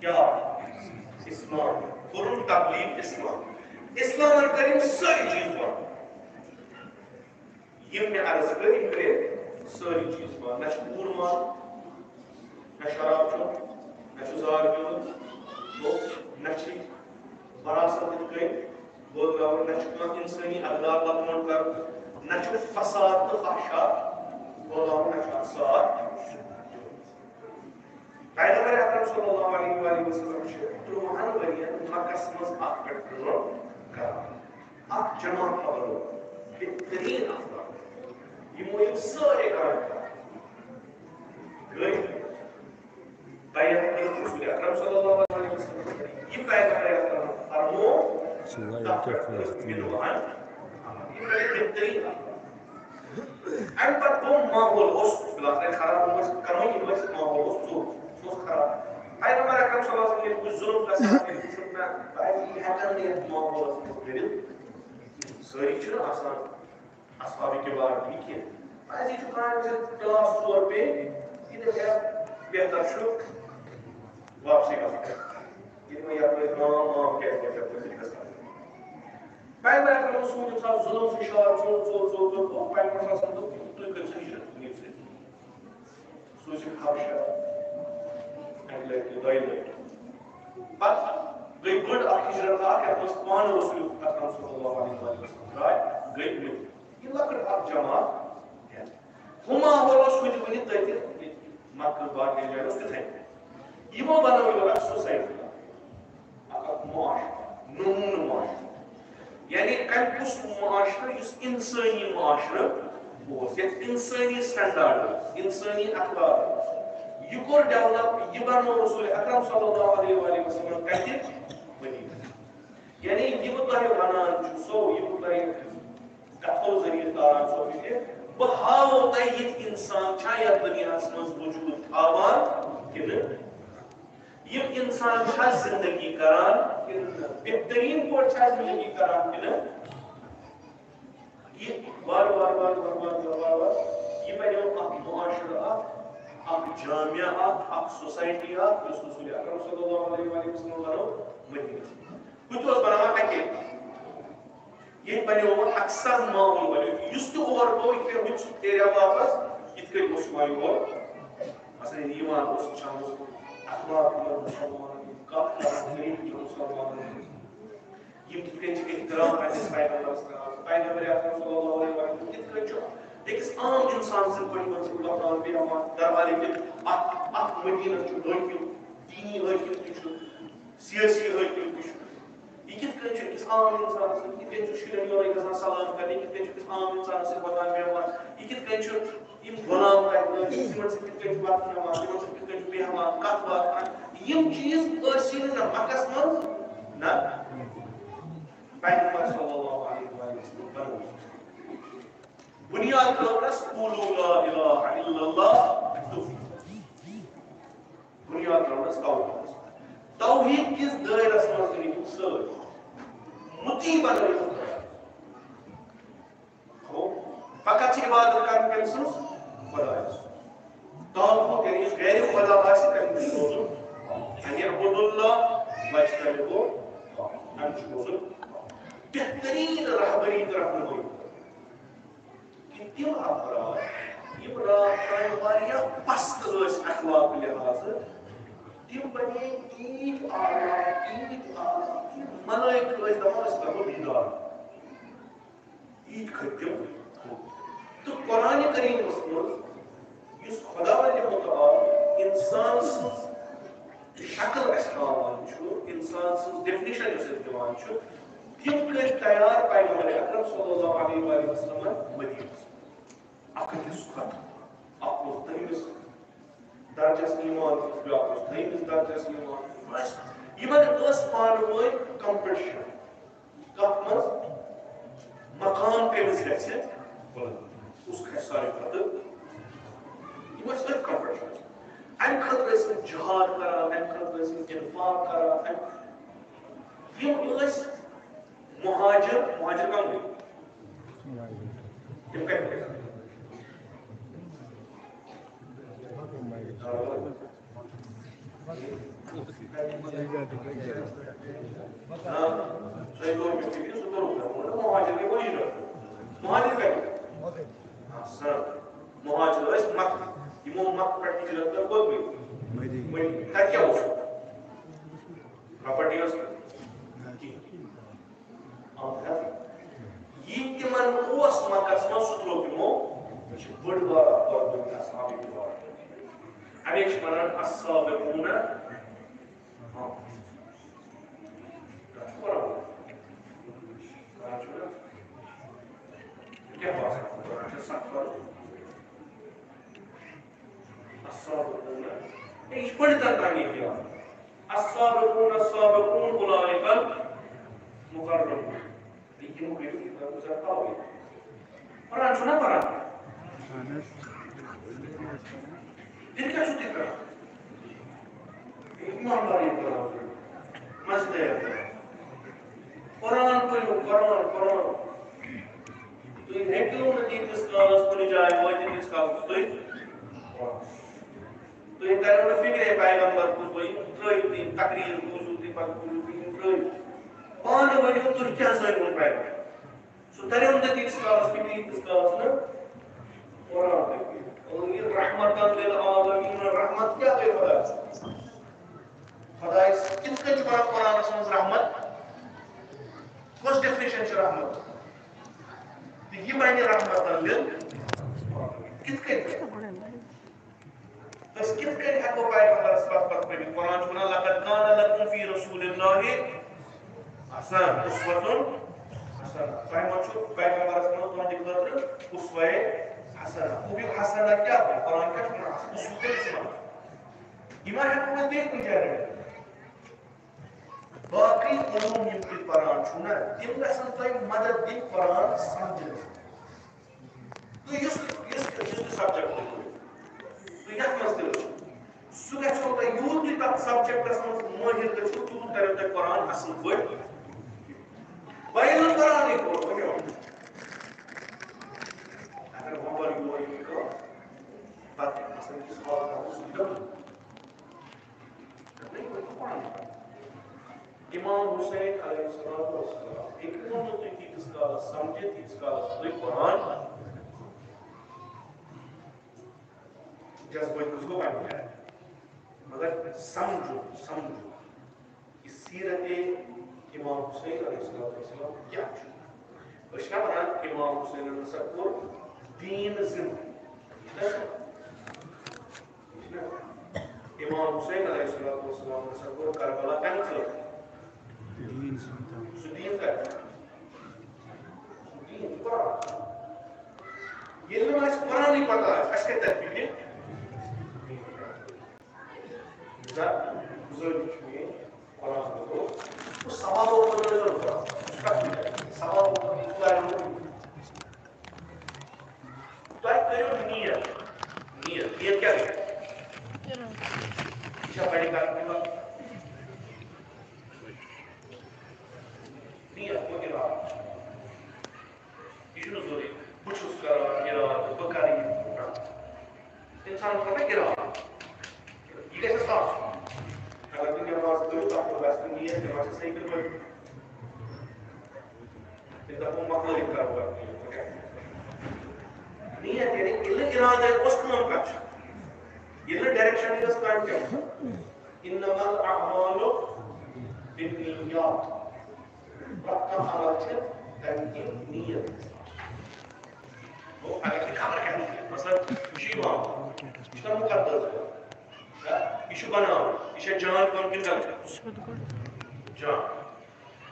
کیا اسلام قرن تبلیغ اسلام اسلام کریم ساری چیز بند یہ میں عرض کرے ساری چیز بند نہ پور مان نہ شراب چون نہ زار پیون نہ وراثت گئی بول گاؤں نہ انسانی اخلاق بتمن کر نہ فساد تو فحشاء بول گاؤں نہ اقصاد پیغمبر اکرم صلی اللہ علیہ وسلم ترٛوُہن ؤرین مکس منٛز اکھ پٮ۪ٹھ کٲم کران اکھ جماعت بنو بہترین افراد یمو یِم سٲری کامہِ گٔے بیعت رسول اکرم صلی اللہ علیہ وسلم یہ پیغمبر اکرم فرمو تتھ پٮ۪ٹھ بدوان یہ بہترین امہِ پتہٕ گوٚو ماحول اوس بِلکُل خراب قانوٗنی ماحول اوس ژوٚر خراب پیغمبر اکرم صلی اللہ علیہ وسلم ظلم گژھان وٕچھُکھ مےٚ بہٕ ہٮ۪کن نہٕ یتھ ماحولس منٛز کٔرِتھ سٲری چھِنہٕ آسان اصحاب کِبار ٹھیٖک کینٛہہ اَسہِ چھُ کامہِ کلاس 4 پیٚیہِ یہِ دَپہِ بہتر چھُ واپسٕے گژھُن ییٚلہِ وۄنۍ یپٲرۍ مام کیٛاہ یپٲرۍ گژھان پیغمبر اکرم سُنٛد ییٚمہِ ساتہٕ ظلم فشار ژوٚر گوٚو پیغمبر صلی اللہ علیہ وسلم دوٚپ تُہۍ کٔرِو سا ہجرت نیٖو سۭتۍ سوٗزِکھ حبشہ اَکہِ لٹہِ دۄیہِ لٹہِ پتہٕ گٔے بٔڑ اکھ ہجرت اکھ یتھ منٛز پانہٕ رسول اکرم صلی اللہ علیہ وسلم درٛاے گٔے مدینہ یہِ لۄکٕٹ اکھ جماعت ہُہ ماحول اوس ہُتہِ وُنہِ تٔتہِ مکہٕ باقٕے جایہِ اوس تِتھے کٔنۍ یِمو بنٲو اکھ سوسایٹی اکھ معاشرٕ نموٗنہٕ معاشرٕ یعنی امہِ کُس معاشرٕ یُس انسٲنی معاشرٕ اوس یتھ انسٲنی سٹینڈارڈ اوس انسٲنی اخلاق اوس یہ کوٚر ڈیولپ یہ بنوو رسول اکرم صلی اللہ علیہ وسلم کتہِ مدینہ یعنی یہ بہٕ تۄہہِ ونان چھُسو یہ بہٕ تۄہہِ کتھو ذریعہ تاران چھُسو کہِ بہٕ ہاوو تۄہہِ ییٚتہِ انسان چھا یتھ دُنیاہس منٛز وجوٗد تھاوان کِنہٕ یِم انسان چھا زندگی کران کِنہٕ بہترین پٲٹھۍ چھا زندگی کران کِنہٕ یہ وار یہ بنیو اکھ معاشرٕ اکھ جامعہ اکھ سوسایٹی یُس رسول اکرم صلی اللہ علیہ وسلم بنوو مدینہ ہُتہِ اوس بناوان اکے ییٚتہِ بنیو اکثر ماحول بنیو یُس تہِ اور گوٚو یِتھ کٔنۍ ہُتہِ پھیریا واپس یِتھ کٔنۍ اوس یِوان یور مثلاً یِوان اوس وٕچھان اوس اخلاق مسلمان کتھ کران طریقہٕ مسلمان یِم کِتھ کٔنۍ چھِ احترام پننِس پیغمبرس کران پیغمبر اکرم صلی اللہ علیہ وسلم کِتھ کٔنۍ چھُ أکِس عام انسان سٕنٛدۍ پٲٹھۍ منٛز وۄتھان بیٚہوان دربار کِتھ اکھ مدینہ چھُ حٲکِم دیٖنی حٲکِم تہِ چھُ سیٲسی حٲکِم تہِ چھُ یہ کِتھ کٔنۍ چھُ أکِس عام انسانس سۭتۍ کِتھ کٔنۍ چھُ شُرٮ۪ن یورے گژھان سلام کرنہِ کِتھ کٔنۍ چھُ أکِس عام انسانس سۭتۍ وۄتھان بیٚہوان یہِ کِتھ کٔنۍ چھُ یِم غلام تِمن سۭتۍ کِتھ کٔنۍ چھُ وۄتھان بیٚہوان تِمن سۭتۍ کِتھ کٔنۍ چھُ بیٚہوان کتھ باتھ کران یِم چیٖز ٲسی نہٕ نہ مکس منٛز نہ پیغمبر صلی اللہ علیہ وسلم بنوو بنیاد ترٲونس قولوا لا الہ الا اللہ بنیاد ترٲونس توحید کِس دٲیرس منٛز أنِو سٲری مُتی بنٲیِو فقط چھِ عبادت کرٕنۍ کٔمۍ سٕنٛز خۄدایَس طاغوٗت یعنی یُس غیر خۄدا آسہِ تٔمِس چھُ روزُن ان اعبدوا اللہ واجتنبوا أمِس چھُ روزُن بہتریٖن رہبری تہٕ رہنمٲیی کہِ تِم افراد یِم راتھ تام واریاہ پست ٲسۍ اخلاق لحاظہٕ تِم بنے تیٖتۍ اعلیٰ ملٲیِک ٲسۍ دپان أسۍ کرو دیٖدار ییٖتۍ کھٔتۍ تِم تہٕ قرآنِ کریٖمس منٛز یُس خۄداوندِ مُتعال انسان سٕنٛز شکل اَسہِ ہاوان چھُ انسان سٕنٛز ڈیفنِشن یُس اَسہِ دِوان چھُ تِم کٔرۍ تیار پیغمبر اکرم صلی اللہ علیہ وسلمن مدینس اکھ أکِس کھۄتہٕ اکھ اوس دٔیمِس درجس ایمان بیٛاکھ اوس دٔیمِس درجس ایمان یِمن ٲس پانہٕ ؤنۍ کمپِٹشن کتھ منٛز مقام کٔمِس گژھِ کُس کھسہِ ساروی کھۄتہٕ یِم ٲسۍ أتھۍ کمپِٹشن امہِ خٲطرٕ ٲسۍ یِم جہاد کران امہِ خٲطرٕ ٲسۍ یِم انفاق کران یِم ٲسۍ مہاجر کم گٔے تِم کتہِ گٔے مهاجر ٲسۍ مکہٕ یِمو مکہٕ پٮ۪ٹھ ہجرت کٔر کوٚت گٔے مدیٖنہ تَتہِ کیٛاہ اوس پراپرٹی ٲس یہِ تِمن اوس مکس منٛز سُہ ترٛوو تِمو یہِ چھِ بٔڑ بار قۄربٲنی اصحابٕے کرام اَمے چھِ وَنان السابقوٗن کیٛاہ باسان قرآن چھِ سخ فرق السابقوٗن یہِ چھِ پٔنڈِتن تانی دِوان السابقوٗن السابقوٗن اولئک المقربوٗن یِم کٔرِو گُزر تاوے قرآن چھُنا پران تیٚلہِ کیٛاہ چھُو تُہۍ کران ایٖمانداری کران مزٕدار قرآن پٔرِو قرآن قرآن تُہۍ ہیٚکِو نہٕ تیٖتِس کالس کُنہِ جایہِ وٲتِتھ ییٖتِس کالس تُہۍ تُہۍ کٔرِو نہٕ فِکرے پیغمبر کُس بہٕ یِم ترٛٲیِو تُہۍ تقریٖر بوٗزِو تُہۍ پتہٕ بوٗزِو تُہۍ یِم ترٛٲیِو پانہٕ ؤنِو تُہۍ کیٛاہ زٲنِوُن پیغمبر سُہ تریو نہٕ تیٖتِس کالس فِکرِ ییٖتِس کالس نہٕ قرآن رحمتن للعالمین رحمت کیٛاہ گٔے خۄداے کِتھ کٔنۍ چھُ ونان قرآنس منٛز رحمت کۄس ڈیفنیشن چھِ رحمت تہٕ یہِ بنہِ رحمتن لِل کِتھ کٔنۍ أسۍ کِتھ کٔنۍ ہٮ۪کو پیغمبرس پتہٕ پٔرِتھ قرآن چھُ ونان لقد کان لکم فی رسول اللہ حسن اسوۃ حسنہ تۄہہِ ما چھُ پیغمبرس منٛز تُہنٛدِ خٲطرٕ اسوہ حسنہ خوٗبی حسنہ کیٛاہ گوٚو قرآن کیٛاہ چھُ ونان اسوہ کٔمِس ونان یہِ ما ہٮ۪کو أسۍ بیٚیہِ کُنہِ جایہِ رٔٹِتھ باقٕے علوٗم یِم تُہۍ پران چھُو نا تِم گژھن تۄہہِ مدد دِنۍ قرآن سمجھنس تُہۍ یُس تہِ سبجکٹ تُہۍ یتھ منٛز تہِ ٲسِو سُہ گژھو تۄہہِ یوٗت تُہۍ تتھ سبجکٹس منٛز مٲہِر گٔژھِو تیوٗت تریو تۄہہِ قرآن اصٕل پٲٹھۍ وۄنۍ ییٚلہِ نہٕ قرآنٕے کوٚر وۄنۍ کیٛاہ وَنو اگر وۄنۍ یور یہِ کٲم پتہٕ آسان أکِس حالت سُہ دیُن امام حسین علیہ السلام ہیٚکِو نہٕ تُہۍ تیٖتِس کالس سمجھِتھ تیٖتِس کالس تُہۍ قرآن جذبٲتِس گوٚو وۄنۍ مگر سمجھو یہِ سیٖرت امام حسین علیہ السلام کیٛاہ چھُ أسۍ چھِنا ونان امام حسینن ہسا کوٚر دیٖن زِندٕ امام حسین علیہ السلام ہسا کوٚر کربلا کمہِ خٲطرٕ سُہ دیٖن کتہِ سُہ دیٖن قرآن ییٚلہِ نہٕ اَسہِ قرآنٕے پتہ آسہِ اَسہِ کتہِ ترِ فِکرِ گُزٲرِش چھِ میٛٲنۍ قرآن پرو سوالو پرٛٲرۍزیو قرآن سوالو تۄہہِ کٔرِو نیت کیٛاہ گٔے یہِ چھا بڑِ کرنہٕ نیت گوٚو اِرادٕ یہِ چھُنہٕ ضروٗری بہٕ چھُس کران اِرادٕ بہٕ کرٕ یہِ اِنسانس کرِ نا اِرادٕ یہِ گژھِ آسُن اگر تُہۍ نٮ۪ماز پٔرِو تتھ منٛز آسہِ نیت نٮ۪ماز چھِ صحیح پٲٹھۍ پٔرِتھ تیٚلہِ دپو مۄکلٲیِتھ کرو نیت یعنی ییٚلہِ نہٕ اِرادے اوس کٲم کتھ چھِ ییٚلہِ نہٕ ڈایریکشن ٲس کامہِ کیٛاہ انما الاعمال بالنیات پرٛٮ۪تھ کانٛہہ عمل چھِ تمہِ کِنۍ نیت گوٚو اگر تُہۍ خبر کیٛاہ مثلاً یہِ چھُ یِوان یہِ چھُنا مُقدس یہِ چھُ بناوُن یہِ چھا جان کٲم کِنہٕ غلط جان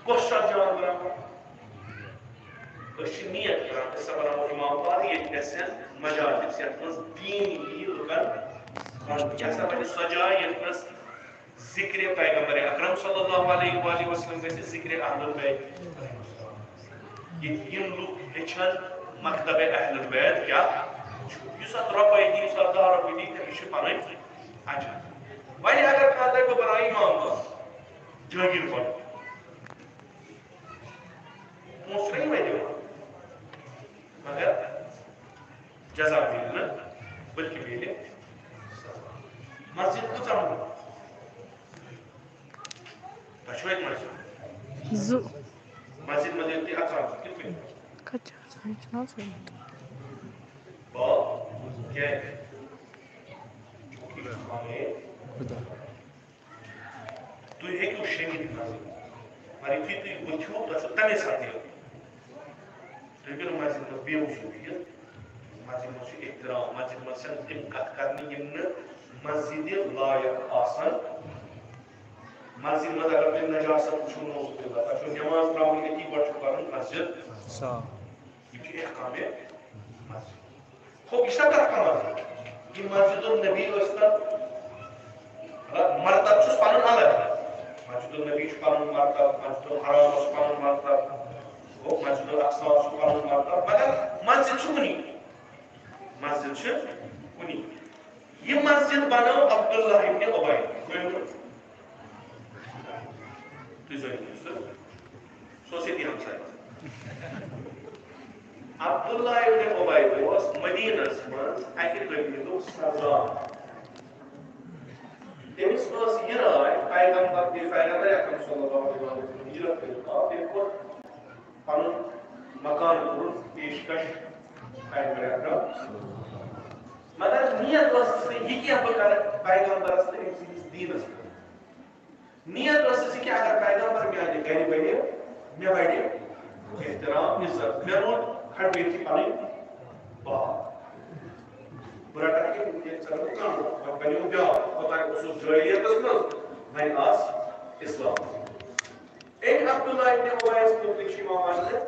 کۄس چھُ اتھ جان بناوُن أسۍ چھِ نیت کران أسۍ ہسا بناوو امام بار ییٚتہِ گژھن مجالس یتھ منٛز دیٖن یی لُکن یہِ ہسا بنہِ سۄ جاے یتھ منٛز ذِکرِ پیغمبر اکرم صلی اللہ علیہ وآلہ وسلم گژھِ ذِکرِ اہل البیت ییٚتہِ یِم لُکھ ہیٚچھن مکتب اہل البیت کیٛاہ چھُ یُس اتھ رۄپے دی یُس اتھ 10 رۄپیہِ دی تٔمِس چھِ پنٕنۍ اجر وۄنۍ اگر کانٛہہ دپہِ بہٕ بناوٕ امام بار جٲگیٖر بنُن پونٛسہٕ چھُنا یِمے دِوان مگر جزا میلہِ نہٕ بٔلکہِ میلہِ مسجد کۭژاہ تشویق مسجد زو مسجد میں دیکھتے اچھا کتنے کچا سمجھنا سمجھ با کیا چونکہ ہمیں خدا تو ہیکو شنگت مسجد مگر یُتھُے تُہۍ وٕچھِو تۄہہِ چھُ تَمے ساتہٕ یِوان تُہۍ کٔرِو مسجد منٛز بِہِو وٕچھِو بِہِتھ مسجد منٛز چھُ احترام مسجد منٛز چھَنہٕ تِم کَتھٕ کَرنہِ یِم نہٕ مسجدِ لایق آسان مسجد منٛز اگر تُہۍ نجاست وٕچھِو نوز باللہ تۄہہِ چھُو نٮ۪ماز پرٛاوٕنۍ أتی گۄڈٕ چھُ پَرُن مسجد صاف یہِ چھُ احکامِ مسجد خوب یہِ چھا کَتھ کانٛہہ مسجد یہِ مسجد النبی ٲسۍتن مرتب چھُس پَنُن الگ مسجد النبی چھُ پَنُن مرتب مسجد الحرام چھُ پَنُن مرتب گوٚو مسجد الاقصا چھُ پَنُن مرتب مگر مسجد چھُ کُنی مسجد چھِ کُنی یہِ مسجد بنٲو عبداللہ ابن ابی تُہۍ زٲنِو سُہ اوس ییٚتی ہمساے عبداللہ ابن ابی اوس مدیٖنس منٛز اَکہِ قٔبیٖلُک سردار تٔمِس ٲس یہِ راے پیغمبر اکرم صلی اللہ علیہ وسلم ہجرت کٔرِتھ آو تٔمۍ کوٚر پنُن مکان کوٚرُن پیشکش پیغمبر اکرم مگر نیت ٲسٕس نہٕ یہِ کینٛہہ بہٕ کرٕ پیغمبرس تہٕ أمۍ سٕنٛدِس دیٖنس خٲطرٕ نیت ٲسٕس یہِ کہِ اگر پیغمبر میانہِ گرِ بنہِ مےٚ بڑِ احترام عزت مےٚ روٗد کھڑبیٖٹھی پنٕنۍ بات بہٕ رٹکھ یہِ ژٕ رٹکھ کانٛہہ وۄنۍ بنیو بیٛاکھ اوٚتانۍ اوسُس جٲہلیتس منٛز وۄنۍ آس اسلام أمۍ عبداللہ ابن ابیَس مُتعلِق چھُ یِوان وننہٕ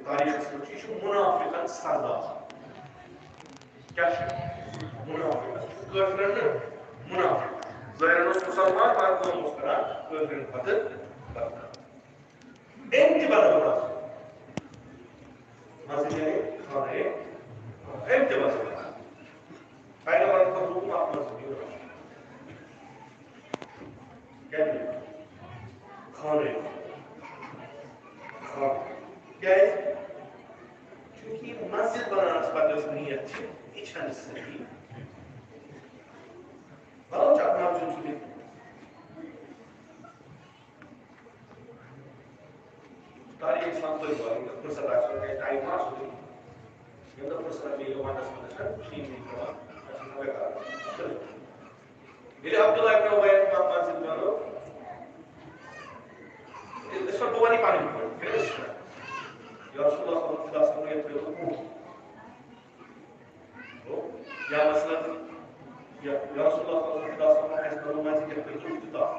تاریخس منٛز چھُ یہِ چھُ مُنافِقن سردار کیٛاہ چھُ مُنافِقن کٲفرن نہٕ مُنافِق ظٲہرن اوس مُسلمان مگر کٲم اوس کران کٲفرن کھۄتہٕ بدتر أمۍ تہِ بنٲو مسجد یعنی خانہ أمۍ تہِ بنٲو پیغمبرن کوٚر حُکم اکھ مسجد کیٛاہ خانہ کیٛازِ چوٗنٛکہِ یہِ مسجد بناونس پتہٕ یۄس نیت چھِ یہِ چھنہٕ صحیح بناو چھُ اکھ مسجد چھُ ییٚتہِ تاریخ اسلام تۄہہِ وَنُن فرصت آسہِ ٹایم آسہِ ییٚمہِ دۄہ فرصت میلیو ونٛدس منٛز شیٖن پیٚوان ییٚلہِ عبداللہ ابن ابیَن مسجد بنٲو أسۍ وَنہٕ بہٕ وَنہٕ یہِ پنٕنۍ پٲٹھۍ یا رسول اللہ صلی اللہ علیہ وسلم یتھ پٮ۪ٹھ یا مثلاً یا رسول اللہ صلی اللہ علیہ وسلم اَسہِ بنوو مسجد یتھ پٮ۪ٹھ افتتاح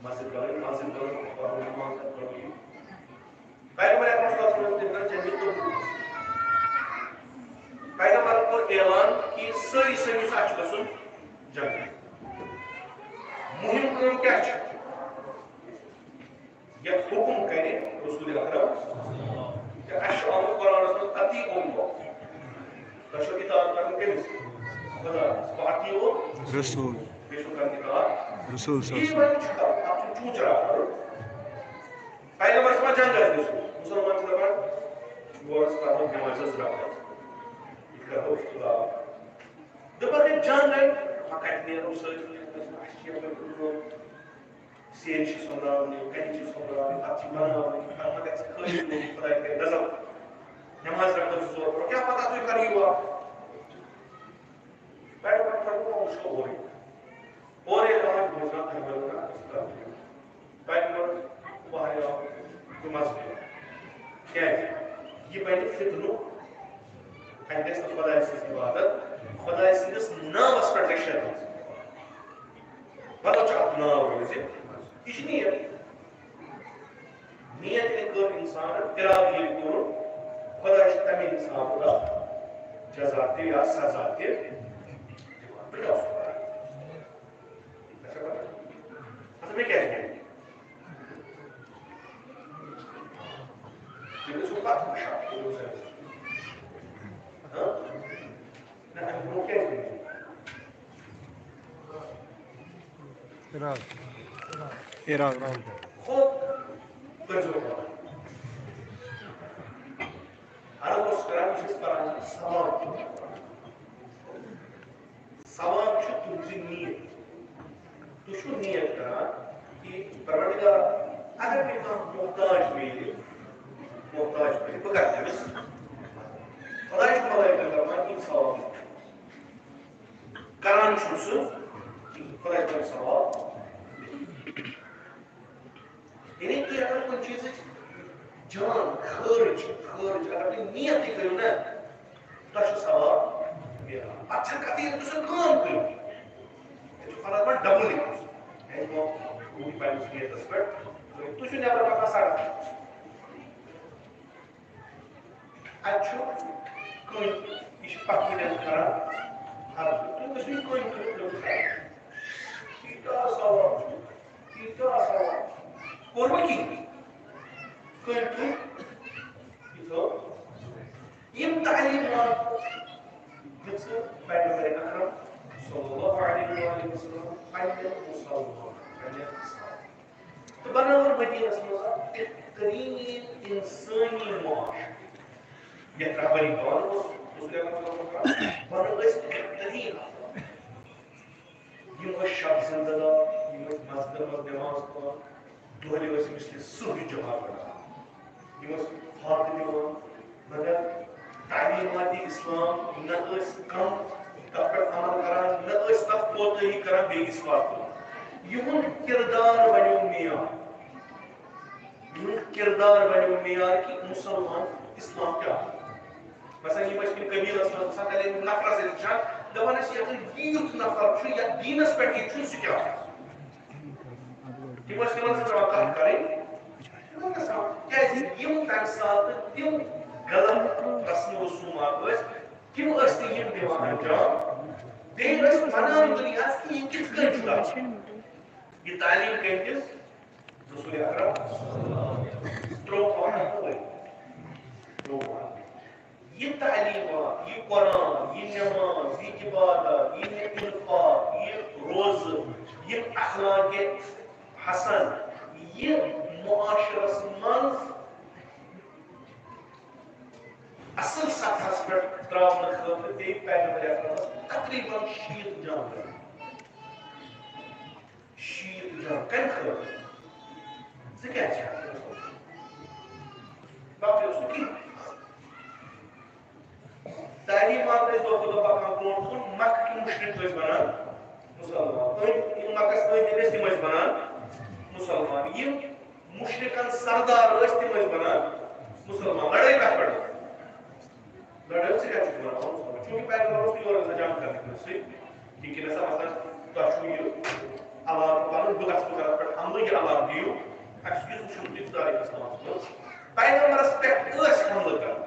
مسجد بنٲو مسجد بنٲو پَرُن نماز پَرُن پیغمبر اکرم صلی اللہ علیہ وسلم تٔمۍ کٔر جنگہِ تہٕ پیغمبرن کوٚر اعلان کہِ سٲری سٲنِس اَسہِ چھُ گژھُن جنگ مُہِم کٲم کیٛاہ چھِ یتھ حُکم کرِ رسول اکرم کہِ اَسہِ چھُ آمُت قرآنس منٛز اطیعوا اللہ تۄہہِ چھو اطاعت کرٕنۍ کٔمِس خۄدایس واطیعوا رسول بیٚیہِ چھو کرٕنۍ اطاعت رسول یی وۄنۍ چھُ کرُن اَتھ چھُ چوٗچرا کرُن پیغمبر چھُ وَنان جنگ آسہِ گژھُن مُسلمان چھُ دپان یورس کرو نٮ۪مازِ زٕ رکعت یہِ کرو افتتاح دپان ہے جنگ آیہِ وۄنۍ کتہِ نیرو سٲری اَسہِ چھِ یپٲرۍ کٲم سیرِ چھِ سۄمبراونہِ کَنہِ چھِ سۄمبراونہِ اَتھ چھِ بناوٕنۍ اَتھ ما گژھِ خٲلی روزُن خۄداے کَرِ غضب نٮ۪ماز رکعت زٕ ژور پَرو کیٛاہ پتہ تُہۍ کر یِیِو پیغمبر فرموو وٕچھو اورٕے اورٕ ییٚلہِ آمٕتۍ بوزان پیغمبر واریاہ مسجد کیٛازِ یہِ بنہِ فتنُک اَتہِ گژھِ نہٕ خۄداے سٕنٛز عبادت خۄداے سٕنٛدِس ناوَس پٮ۪ٹھ گژھِ شیطان بدل چھُ اکھ ناو روزِ یہِ چھِ نیت نیت ییٚلہِ کٔر اِنسانن اِرادٕ ییٚلہِ کوٚرُن خۄداے چھُ تَمے حِسابہٕ اکھ جزا تہِ یا سزا تہِ دِوان بہٕ کیٛاہ اوسُس کران مےٚ کیٛازِ گٔے تٔمِس اوس پتہٕ وٕچھان نہ اَمہِ برونٛہہ کیٛازِ گٔے خوب کٔرۍزیو پَتہٕ عرض اوس کران بہٕ چھُس پران ثواب چھُ تُہنٛزِ نیت تشو نیت کران کہ پروردگار اگر میں محتاج میلے بہ کر تمس خدا ملائکہ کران یہ ثواب کران سہ خدا کر ثواب یعنی کہ اگر کوئی چیز جان خرچ اگر تم نیت تھی کرو نا تک ثواب ملان پتہ کتھی تم کام کرو فرق پہ ڈبل پنس نیتس پہ تھی نبر پکان سڑک اتھ کن یہ پکوڑ کران تھی گھو کن تیوتہ ثواب کور کن یم تعلیمات دس پیغمبر اکرم صلی اللہ علیہ وسلم پنہ مسلمان تو بناور مدینس مز بہترین انسانی معاش یتھ رہبری بان بنو بہترین یم شب زندہ مسجد مز نماز پڑھان دہلی مثل صبح جمع پڑھان فاتح دان مگر تعلیمات اسلام نہ کم تب پہ عمل کران نہ تب کوتہی کران بیس وات یہ کردار بنو معیار کردار بنو معیار کہ مسلمان اسلام کیا مثلا یہ کن قبیلس من نفر سے وچان دپان یوت نفر یا دینس پہ یہ سہ کیا تم تمن سب کت کریں تمہ سات تم غلط رسم و رسومات تم دان انجام بیٚیہِ ٲسۍ وَنان دُنیاہَس کہِ یہِ کِتھ کٔنۍ چھُ گژھان یہ تعلیم کٔمِس رسول اکرم ترٛوو پانہٕ یہ تعلیمات یہ قرآن یہ نماز یہ عبادت یہ انفاق یہ روزہ یہ اخلاق حسن یہ معاشرس منٛز اصل سطحس پہ تراؤن خاطر بیٚیہِ پیغمبر اکرمس تقریباً 60 جانور 60 جانور کمہِ خٲطرٕ ژٕ کیٛاہ چھکھ باقٕے اوس نہٕ کِہیٖنۍ تعلیمات ٲسۍ دۄہ کھۄتہٕ دۄہ پکان برونٛٹھ کُن مکہٕکۍ مُشرِک ٲسۍ بنان مُسلمان یِم مکس أنٛدۍ أنٛدۍ ٲسۍ تِم ٲسۍ بنان مُسلمان یِم مُشرِکن سردار ٲسۍ تِم ٲسۍ بنان مُسلمان لڑٲے کتھ پٮ۪ٹھ لڑٲے ژٕ کیٛاہ چھُکھ بناوان چوٗنٛکہِ پیغمبر اوس یورٕ آسان جنگ کرنہٕ سۭتۍ یہِ کہِ نسا مثلاً تۄہہِ چھُو یہِ علاقہٕ پنُن بہٕ گژھٕ تتھ پٮ۪ٹھ حملہٕ یہِ علاقہٕ دِیِو اَسہِ چھُ وٕچھُن تہِ تٲریٖخ اِسلامس منٛز پیغمبرس پٮ۪ٹھ ٲسۍ حملہٕ کران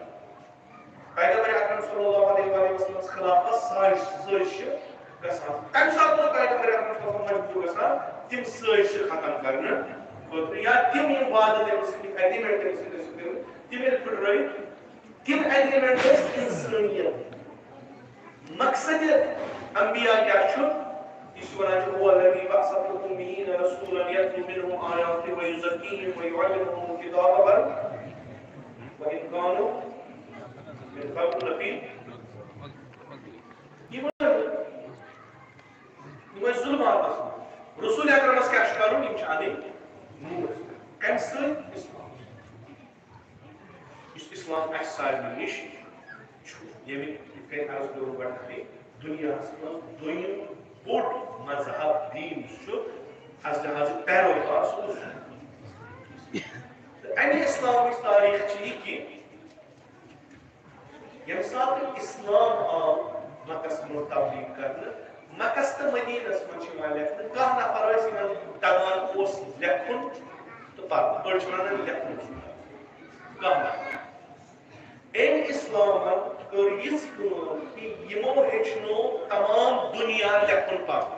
پیغمبر اکرم صلی اللہ علیہ وسلم خلافت سٲزِشہِ گژھان کمہِ ساتہٕ اوس پیغمبر اکرم صلی اللہ علیہ وسلم مجبوٗر گژھان تِم سٲزِشہِ ختم کرنہٕ خٲطرٕ یا تِم یِم وعدٕ تٔمِس سۭتۍ ایگریمنٹ تٔمِس سۭتۍ ٲسۍ کٔرمٕتۍ تِم ییٚلہِ پھٕٹرٲوِتھ تِم ایگریمنٹ ٲسۍ اِنسٲنیت مقصد انبیاء کیٛاہ چھُ یہِ چھُ ونان چھُ هو الذی بعث فی الأمِیٖنَ رسوٗلًا یتلو منهم آیاتہِ ویزکیٖہِم ویعلمهم الکتاب وإن كانوا من قبل لفی یہ ظلمات رسول اکرمس کیٛاہ چھُ کرُن یِم چھِ اَنٕنۍ نوٗر کمہِ سۭتۍ اسلام یُس اسلام اَسہِ سارنٕے نِش چھُ ییٚمہِ یِتھ کٔنۍ عرض کوٚرُم گۄڈٕنٮ۪تھٕے دُنیاہس منٛز دوٚیِم بوٚڑ مذہب دیٖن یُس چھُ از لحاظ پیروکار سُہ کُس چھُ تہٕ اَمہِ اسلامٕچ تاریٖخ چھِ یہِ کہِ ییٚمہِ ساتہٕ اسلام آو مکس منٛز تبلیغ کرنہٕ مکس تہٕ مدیٖنس منٛز چھِ یِوان لیکھنہٕ کانٛہہ نفر ٲسۍ یِمن تگان اوس لیکھُن تہٕ پرُن أڑۍ چھِ ونان لیکھُن چھُ کانٛہہ نفر أمۍ اسلامن کٔر یِژھ کٲم کہِ یِمو ہیٚچھنوو تمام دُنیا لیکھُن پرُن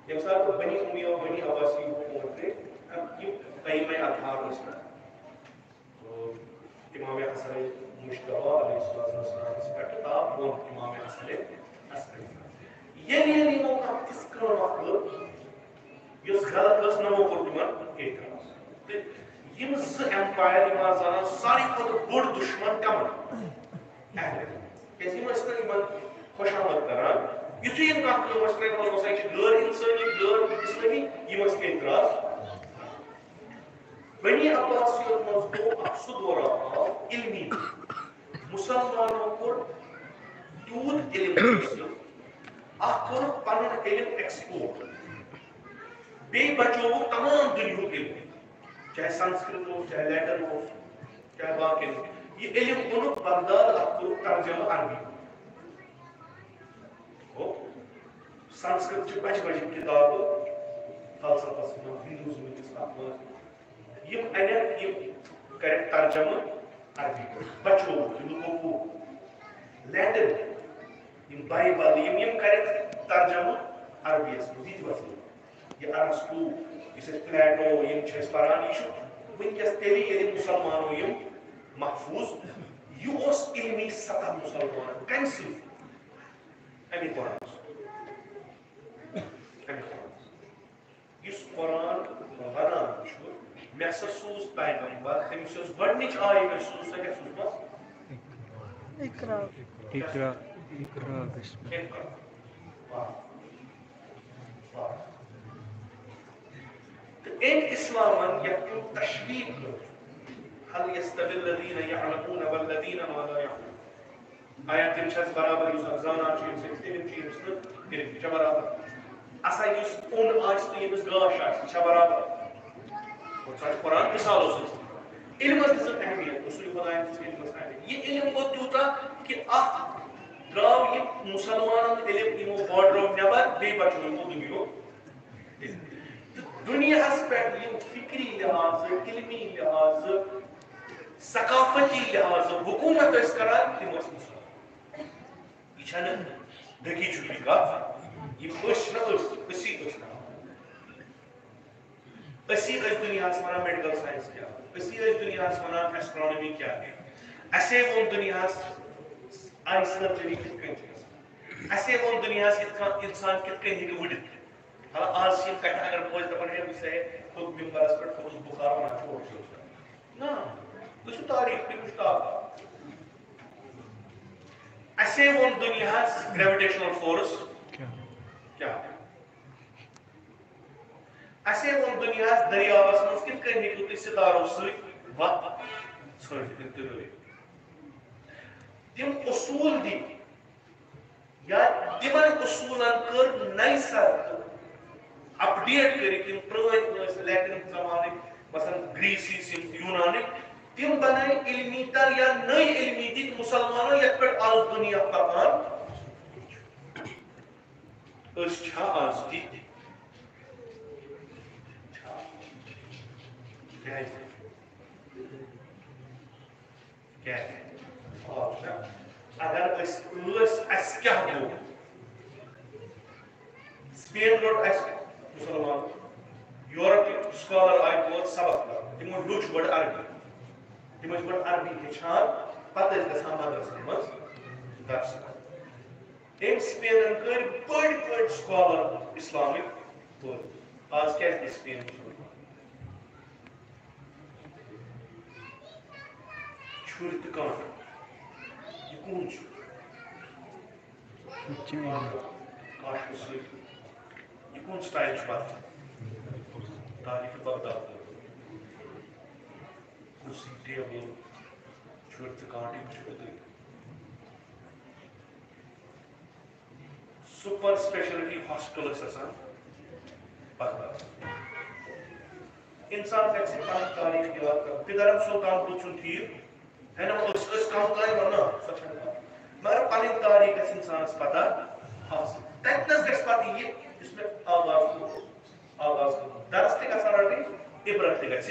ییٚمہِ ساتہٕ بنی اُمیہ بنی عباسی حکومت گٔے یِم ائمہ اطہار ٲسۍ نہ امام حسن مشتبہ علیہ السلام پٮ۪ٹھ تاپ ووٚن امام حسن عسکری ییٚلہِ یِمو کانٛہہ تِژھ کٲم کٔر یۄس غلط ٲس نمو کوٚر تِمن اعتراض تہٕ یِم زٕ ایمپایر یِم آز زانان ساروی کھۄتہٕ بوٚڑ دُشمن کمن کیٛازِ یِم ٲسۍ نہٕ یِمن خۄش آمد کران یُتھُے یِم کانٛہہ کٲم ٲسۍ کران یِمن ہسا چھِ غٲر اِنسٲنی غٲر اِسلٲمی یِم ٲسۍ اعتراض. بنی عباسیت منٛز گوٚو اکھ سُہ دوران آو علمی مسلمانو کوٚر تیوٗت علم حٲصِل اکھ کوٚرُکھ پنُن علم ایکسپورٹ بیٚیہِ بچووُکھ تمام دُنیہُک علم چاہے سنسکرت اوس چاہے لیٹن اوس چاہے باقی یہ علم اوٚنُکھ بغداد اتھ کوٚرُکھ ترجمہٕ عربی گوٚو سنسکرت چھِ بجہِ بجہِ کِتابہٕ فلسفس منٛز ہندوٗزمٕکِس اتھ منٛز یِم انٮ۪ن یِم کرٮ۪کھ ترجمہٕ عربی پٲٹھۍ بچووُکھ یِم لوٗکھ لیٹن یِم بایبل یِم کرٮ۪کھ ترجمہٕ عربیَس منٛز یہِ تہِ وَسیٚو یہ ارسطو یُس اَسہِ پلیٹو یِم چھِ أسۍ پران یہِ چھُ وٕنکٮ۪س تیٚلہِ ییٚلہِ مُسلمانو یِم محفوٗظ یہِ اوس علمی سطح مُسلمانن کمہِ سۭتۍ اَمہِ قرآن یُس قرآن ونان چھُ مےٚ ہسا سوٗز پیغمبر تٔمِس یۄس گۄڈنِچ آیہِ مےٚ سوٗز سۄ کیٛاہ سوٗزمَس اقرا بسم تہٕ أمۍ اِسلامن یتھ کُن تشویق کٔر هل يستوي الذين يعلمون والذين لا يعلمون آیا تِم چھِ اَسہِ برابر یُس اکھ زانان چھُ ییٚمہِ سۭتۍ تِم چھِ ییٚمِس نہٕ تِم چھِ برابر آسان یُس اوٚن آسہِ تہٕ ییٚمِس گاش آسہِ یہِ چھا برابر سۄ چھِ قرآن مِثالو سۭتۍ علمس دِژٕکھ اہمیت رسول خۄدایَن دِژ علمس اہمیت یہِ علم گوٚو تیوٗتاہ کہِ اکھ درٛاو یہِ مُسلمانن علم یِمو بارڈرو نٮ۪بر بیٚیہِ بچو یِمو دُنیہُک تہٕ دُنیاہس پٮ۪ٹھ یِم فِکری لحاظہٕ علمی لحاظہٕ ثقافتی لحاظہٕ حکوٗمت ٲسۍ کران تِم ٲسۍ مُسلمان یہِ چھنہٕ دٔگی چھُپی کتھ یِم أسۍ چھِنہ أسی ٲسۍ کران أسی ٲسۍ دُنیاہس ونان میڈیکل ساینس کیٛاہ أسی ٲسۍ دُنیاہس ونان ایسٹرانمی کیٛاہ اَسے ووٚن دُنیاہس آی سٔرجری کِتھ کٔنۍ چھِ گژھان اَسے ووٚن دُنیاہس یِتھ کٔنۍ اِنسان کِتھ کٔنۍ ہیٚکہِ وٕڑِتھ حالانکہِ آز چھِ یِم کتھِ اگر بوزِ دپان ہے بہٕ سے کھوٚت مِمبرس پٮ۪ٹھ کھوٚتُس بُخار ونان چھُ اوٚڑ چھُ نہ تُہۍ چھِو تاریٖخ تُہۍ وٕچھِو تاریٖخ اَسے ووٚن دُنیاہس گریوِٹیشنل فورس کیٛاہ اَسے ووٚن دُنیاہس دٔریاوس منٛز کِتھ کٔنۍ ہیٚکِو تُہۍ سِتارو سۭتۍ وتھ ژھٲنٛٹِتھ تہِ رٲوِتھ تِم اصوٗل دِتۍ یا تِمن اصوٗلن کٔر نَیہِ سرٕ اپڈیٹ کٔرِتھ یِم پرٛٲنۍ ٲسۍ لیٹِن زمانٕکۍ مثلاً گریٖسِس یِم یوٗنانٕکۍ تِم بنٲے علمی تر یا نٔے علمی دِتۍ مُسلمانن یتھ پٮ۪ٹھ آز دُنیا پکان أسۍ چھا آز تِتھۍ اگر أسۍ ٲسۍ اَسہِ کیٛاہ گوٚو سپین روٚٹ اَسہِ مُسلمان یورپٕکۍ سکالر آیہِ تور سبق پرنہِ تِمو ہیوٚچھ گۄڈٕ عربی تِم ٲسۍ گۄڈٕ عربی ہیٚچھان پتہٕ ٲسۍ گژھان مدرسن منٛز درس أمۍ سپینن کٔرۍ بٔڑۍ بٔڑۍ سکالر اسلامٕکۍ پٲدٕ آز کیٛازِ گژھِ سپین چھُرِ تہٕ کانٛٹہٕ یہِ کُن چھُ کاشتہٕ سۭتۍ یہِ کُن سٹایل چھُ بدل تاریٖخ بغداد کُرسی ٹیبل چھُرِ تہٕ کانٛٹہٕ یِم چھِ أدٕرۍ سُپر سپیشلٹی ہاسپِٹل ٲسۍ آسان بغداد اِنسان گژھِ پنٕنۍ تاریٖخ یاد کرُن پِدرم سُلطان بوٗد چھُنہٕ ٹھیٖک ہے نہ أسۍ کم تانۍ ونو سۄ چھنہٕ کتھ مگر پنٕنۍ تاریٖخ گژھِ اِنسانس پتہ آسٕنۍ تتنس گژھِ پتہٕ یہِ یُس مےٚ آغاز کوٚر درس تہِ گژھان رٹٕنۍ عبرت تہِ گژھِ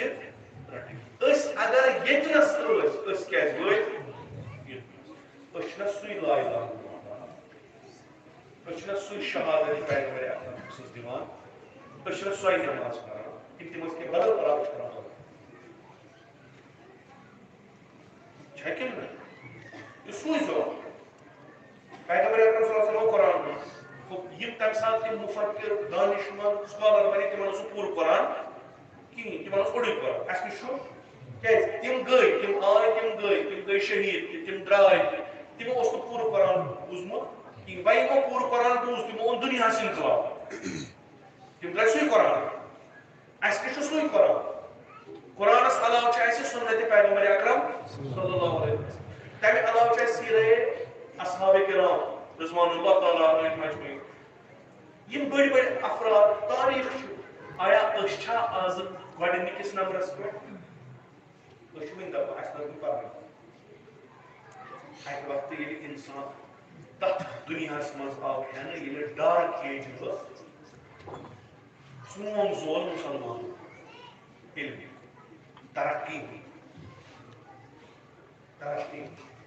رٹٕنۍ أسۍ اگر ییٚتنس ٲسۍ أسۍ کیٛازِ وٲتۍ أسۍ چھِنہ سُے لا اِلہَ اِلَّا اللہ أسۍ چھِنہ سُے شہادت پیغمبر اکرم سٕنٛز دِوان أسۍ چھِنہ سۄے نٮ۪ماز پران تِم ٲسۍ کینٛہہ بدل پران أسۍ کران چھا کِنہٕ نہ یہِ سوٗزیو پیغمبر اکرم صلی اللہ علیہ وسلم قرآن یِم تمہِ ساتہٕ تِم مُفکر دانش منٛد سکالر بنے تِمن اوس نہٕ پوٗرٕ قرآن کِہیٖنۍ تِمن اوس اوٚڑُے قرآن اَسہِ نِش چھُ کیٛازِ تِم گٔے تِم آے تِم گٔے شہیٖد تہِ تِم درٛاے تہِ تِمو اوس نہٕ پوٗرٕ قرآن بوٗزمُت کہ بھائی وہ پورا قرآن بوز تمو ان دنیا سے انقلاب تم گئی سوئی قرآن اس کے سوئی قرآن قرآن اس علاوہ چاہے سنت پیغمبر اکرم صلی اللہ علیہ وسلم تمہیں علاوہ چاہے سیرہ اصحاب کرام رضوان اللہ تعالیٰ علیہ مجمعین یہ بڑی بڑی افراد تاریخ آیا اشھا آز گۄڈنِکِس نمبرس پٮ۪ٹھ أسۍ چھِ وٕنہِ دپان اَسہِ لٔج نہٕ پرنٕے اَکہِ وقتہٕ ییٚلہِ اِنسان تتھ دُنیاہس منٛز آو ہٮ۪نہٕ ییٚلہِ ڈارک ایج ٲس سون زول مُسلمان علمہِ ترقی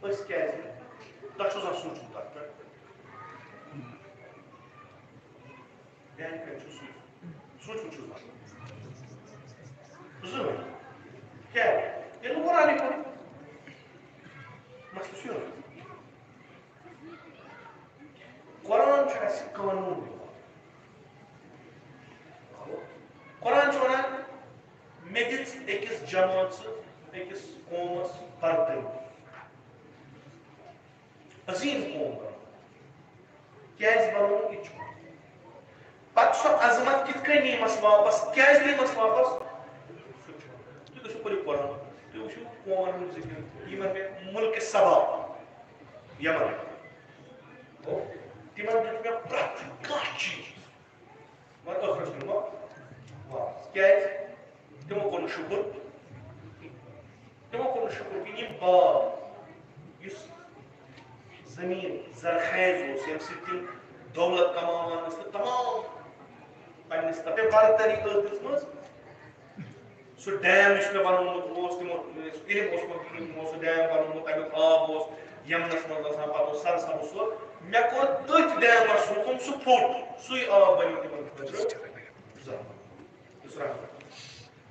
أسۍ کیازِ تۄہہِ چھُو آسان سوٗنٛچمُت تتھ پٮ۪ٹھ میانہِ کَتہِ چھُ سوٗنٛچمُت چھُس بہٕ زٕہٕنۍ کیٛازِ ییٚلہِ نہٕ قرآنٕے پوٚر مسلہٕ چھُ یُن قرآن چھُ اَسہِ قانوٗن دِوان قرآن چھُ وَنان مےٚ دِژ أکِس جمٲژ أکِس قومس برتری عظیٖم قوم بنوو کیٛازِ بنوو یہِ چھُ پتہٕ سۄ عظمت کِتھ کٔنۍ نیٖمس واپس کیٛازِ نیٖمس واپس تُہۍ گٔژھِو پٔرِو قرآن تُہۍ وٕچھِو قومن ہُنٛد ذِکر یِمن مےٚ مُلکہِ سبا یمن تِمن دیُت مےٚ پرٛٮ۪تھ کانٛہہ چیٖز مگر ٲخرس نیوٗ واپس کیٛازِ تِمو کوٚر نہٕ شُکر تِمو کوٚر نہٕ شُکر کہِ یِم باغ یُس زٔمیٖن زرخیز اوس ییٚمہِ سۭتۍ تِم دولت کماوان ٲسۍ تہٕ تمام پننِس برتری ٲس دِژمٕژ سُہ ڈیم یُس مےٚ بنومُت اوس تِمو علم اوسمُت تِمو سُہ ڈیم بنومُت تمیُک آب اوس یمنس منٛز آسان پتہٕ اوس سرسبز سُہ مےٚ کوٚر تٔتھۍ ڈیمس حُکُم سُہ پھُٹ سُے آب بنیو تِمن خٲطرٕ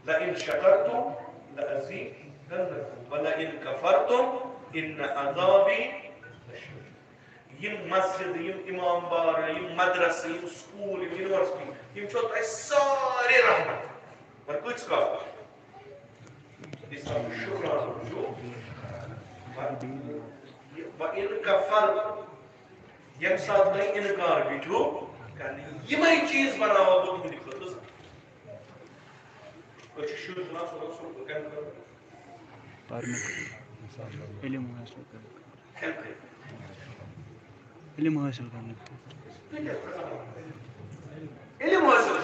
لئن شکرتم لأزیدنکم ولئن کفرتم ان عذابی لشدید یم مسجد یم امام بار یم مدرسہ M school M university M چھو تۄہہِ سارے رحمت مگر کۭتِس کالس اسلام شکرانہ وٕچھو وَإِن كَفَرْتُمْ ییٚمہِ ساتہٕ تُہۍ اِنکار گٔژھِو کرنہِ یِمے چیٖز بناوو بہٕ تُہنٛدِ خٲطرٕ أسۍ چھِ شُرۍ تُلان سکوٗل کَمہِ خٲطرٕ پرنہٕ علم حٲصِل کرنہٕ کھیل کٔرِتھ علم حٲصِل کرنہٕ علم حٲصِل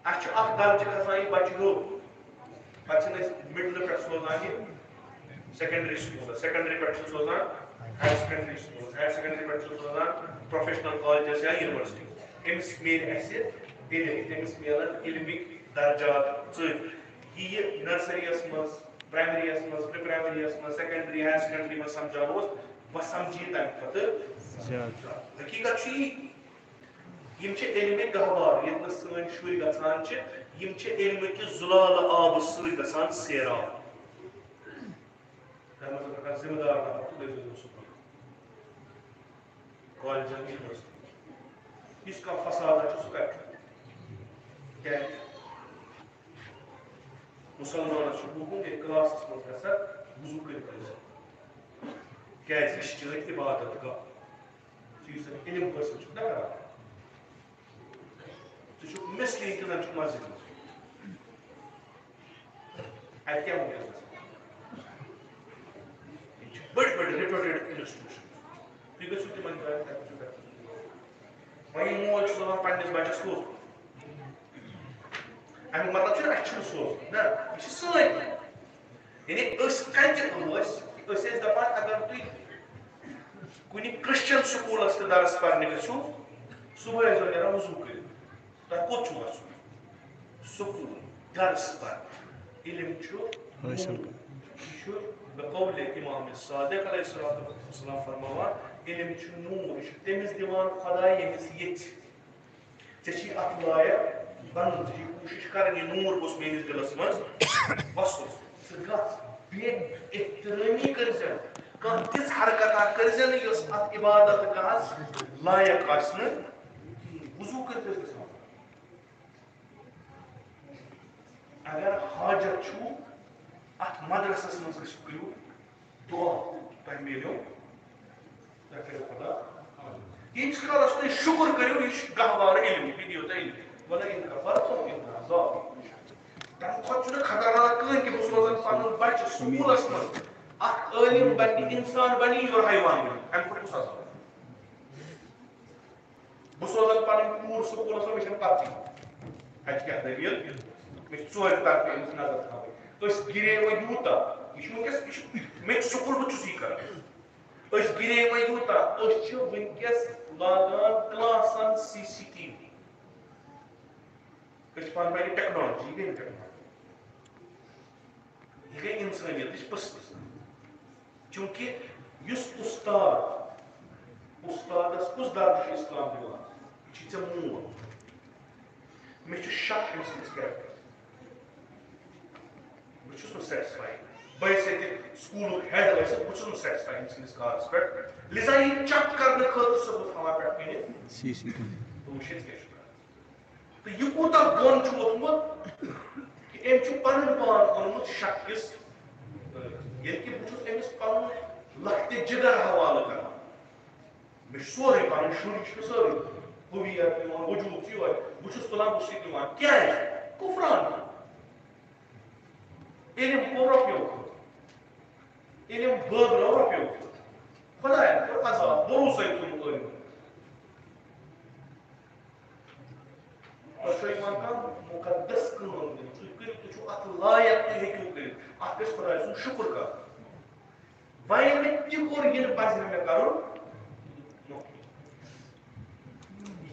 اَسہِ چھُ اکھ درجہِ کھسان یہِ بچہِ ہیوٚر پتہٕ چھِنہٕ أسۍ مِڈلہٕ پٮ۪ٹھ سوزان یہِ سیکنڈری سکوٗلس سیکنڈری پٮ۪ٹھ چھِ سوزان ہایر سیکنڈری سکوٗلس ہایر سیکنڈری پٮ۪ٹھ چھِ سوزان پروفیشنل کالجس یا یونیورسٹی أمِس میلہِ اَسہِ علم تٔمِس میلن علمٕکۍ درجات ژٔرۍ یہِ نرسری یس منٛز پرایمری یس منٛز پری پرایمری یس منٛز سیکنڈری ہایر سیکنڈری منٛز سمجھان اوس بہٕ سمجھی تمہِ کھۄتہٕ حقیٖقت چھُ یی یِم چھِ علمٕکۍ گہوار ییٚتہِ نہٕ سٲنۍ شُرۍ گژھان چھِ یِم چھِ علمٕکہِ زُلالہٕ آبہٕ سۭتۍ گژھان سیراب مطلب ذمہ دار نفر سکوٗل کالجن یونیورسٹی یُس کانٛہہ فساد چھُ سُہ کَرِ کیٛازِ مُسلمانس چھُ حُکُم ییٚلہِ کلاسس منٛز گژھان وضوٗ کٔرِتھ گژھِ کیٛازِ یہِ چھِ چٲنۍ عبادت گاہ ژٕ یُس علم حٲصِل چھُکھ نا کران ژٕ چھُکھ مِسلی کہِ زن چھُکھ مسجد منٛز اَتہِ کیٛاہ وٕنکیٚس گژھان یِم چھِ بٔڑۍ بٔڑۍ رِپیوٹِڈ انسٹِٹیوٗشن تُہۍ گٔژھِو تِمن جاین تتہِ وٕچھِو وۄنۍ یِم مول چھُ سوزان پننِس بچس سوزُن امیُک مطلب چھُنہٕ اَسہِ چھُنہٕ سوزُن نہ یہِ چھِ سٲنۍ یعنی أسۍ کَتہِ ٲسۍ ٲسۍ دپان اگر تُہۍ کُنہِ کرسچن سکوٗلس تہِ درس پرنہِ گٔژھِو صبحٲے ٲسۍزیو نیران وضوٗ کٔرِتھ تۄہہِ کوٚت چھُو گژھُن سکوٗل درس پرنہِ علم چھُ یہِ چھُ بقول امام صادق علیہ الصلوۃ والسلام فرماوان علم چھُ نوٗر یہِ چھُ تٔمِس دِوان خۄداے ییٚمِس ییٚژھِ ژےٚ چھُے اتھ لایق بنُن ژےٚ چھُے کوٗشِش کرٕنۍ یہِ نوٗر گوٚژھ میٲنِس دِلس منٛز وسُن ژٕ گژھ بیٚیہِ احترٲمی کٔرۍزٮ۪ن کانٛہہ تِژھ حرکتا کٔرۍزٮ۪ن نہٕ یۄس اتھ عبادت گاہس لایق آسہِ نہٕ کِہیٖنۍ وضوٗ کٔرِتھ ٲسۍ گژھان اگر حاجت چھُو اتھ مدرسس منٛز گٔژھِو کٔرِو دعا تۄہہِ میلیو تۄہہِ کٔرِو خۄدا تیس کالس تھی شکر کرو یہ گہوار علم یہ دیو تھی علم ولكن كفرتم ان عذاب تم کھت خطرناک کہیں کہ بہ سوزن پنن بچہ سکولس من اخ عالم بنی انسان بنی اور حیوان بنی ام کو کس عذاب بہ سوزن پنن کور سکولس من مشن پتہ ات کیا دلیل مے ژور طرف امس نظر تھاوٕنۍ أسۍ گرے وۄنۍ یوٗتاہ یہِ چھُ وٕنکٮ۪س مےٚ تہِ سکوٗل بہٕ چھُس یی کران أسۍ گرے وۄنۍ یوٗتاہ أسۍ چھِ وٕنکٮ۪س لاگان کلاسن سی سی ٹی وی أسۍ چھِ پانہٕ ؤنۍ ٹیکنالوجی یہِ گٔے ٹیکنالوجی یہِ گٔے اِنسٲنیت یہِ چھِ پٔژھ چوٗنٛکہِ یُس اُستادس کُس درجہٕ چھُ اِسلام دِوان یہِ چھُ ژےٚ مول مےٚ چھُ شک أمۍ سٕنٛدِس کیریکٹرس بہٕ چھُس نہٕ سیٹسفاے بہٕ ہیٚکہِ سکوٗلُک ہیڈ ٲسِتھ بہٕ چھُس نہٕ سیٹسفاے أمۍ سٕنٛدِس کارس پٮ۪ٹھ لِذا یہِ چیک کرنہٕ خٲطرٕ چھُس بہٕ تھاوان پٮ۪ٹھ کٔنِتھ سی سی ٹی وی بہٕ وٕچھِ کیٛاہ چھُ کران تہٕ یہِ کوٗتاہ بۄن چھُ ووٚتھمُت کہِ أمۍ چھُ پنُن پان اوٚنمُت شک کِس ییٚلہِ کہِ بہٕ چھُس أمِس پنُن لۄکٹہِ جِگر حوالہٕ کران مےٚ چھُ سورُے پنٕنۍ شُرۍ چھِ سٲری ہویت نِوان وجوٗد چھُ یِہوے بہٕ چھُس تُلان بہٕ چھُس نِوان کیٛازِ کُفران علم کوٚر رۄپیو خٲطرٕ علم بٲگرو رۄپیو خٲطرٕ خۄداین کوٚر عذاب بروسَے تھوٚومُت عٲلمَن تۄہہِ چھو یِوان کانٛہہ مُقدس کٲم دِنہٕ تُہۍ کٔرِو تُہۍ چھِو اَتھ لایق تُہۍ ہیٚکِو کٔرِتھ اَتھ گژھِ خۄداے سُنٛد شُکر کرُن وۄنۍ مےٚ تہِ کوٚر یہِ نہٕ پَزِ نہٕ مےٚ کَرُن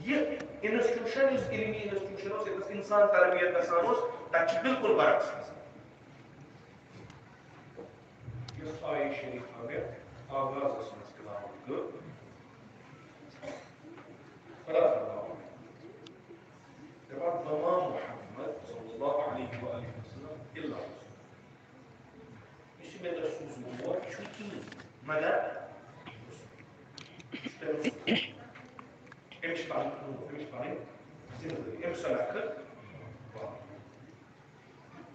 یہ انسٹیٹیوشن یُس علمی انسٹیٹیوشن اوس ییٚتٮ۪س اِنسان تربیت گژھان اوس تَتہِ چھِ بِلکُل برعکس گژھان یۄس آیہِ شریٖفہ مےٚ آغازس منٛز تلاوت کٔر خۄدا فرماوان دَپان وَمَا مُحمد صلی اللہ علیہ وآلہ وسلم الا یُس مےٚ تۄہہِ سوٗزمُت یہِ چھُنہٕ کِہیٖنۍ مگر أمِس چھِ پنٕنۍ کٲم أمِس چھِ پنٕنۍ زندگی أمِس چھِ لٮ۪کھٕ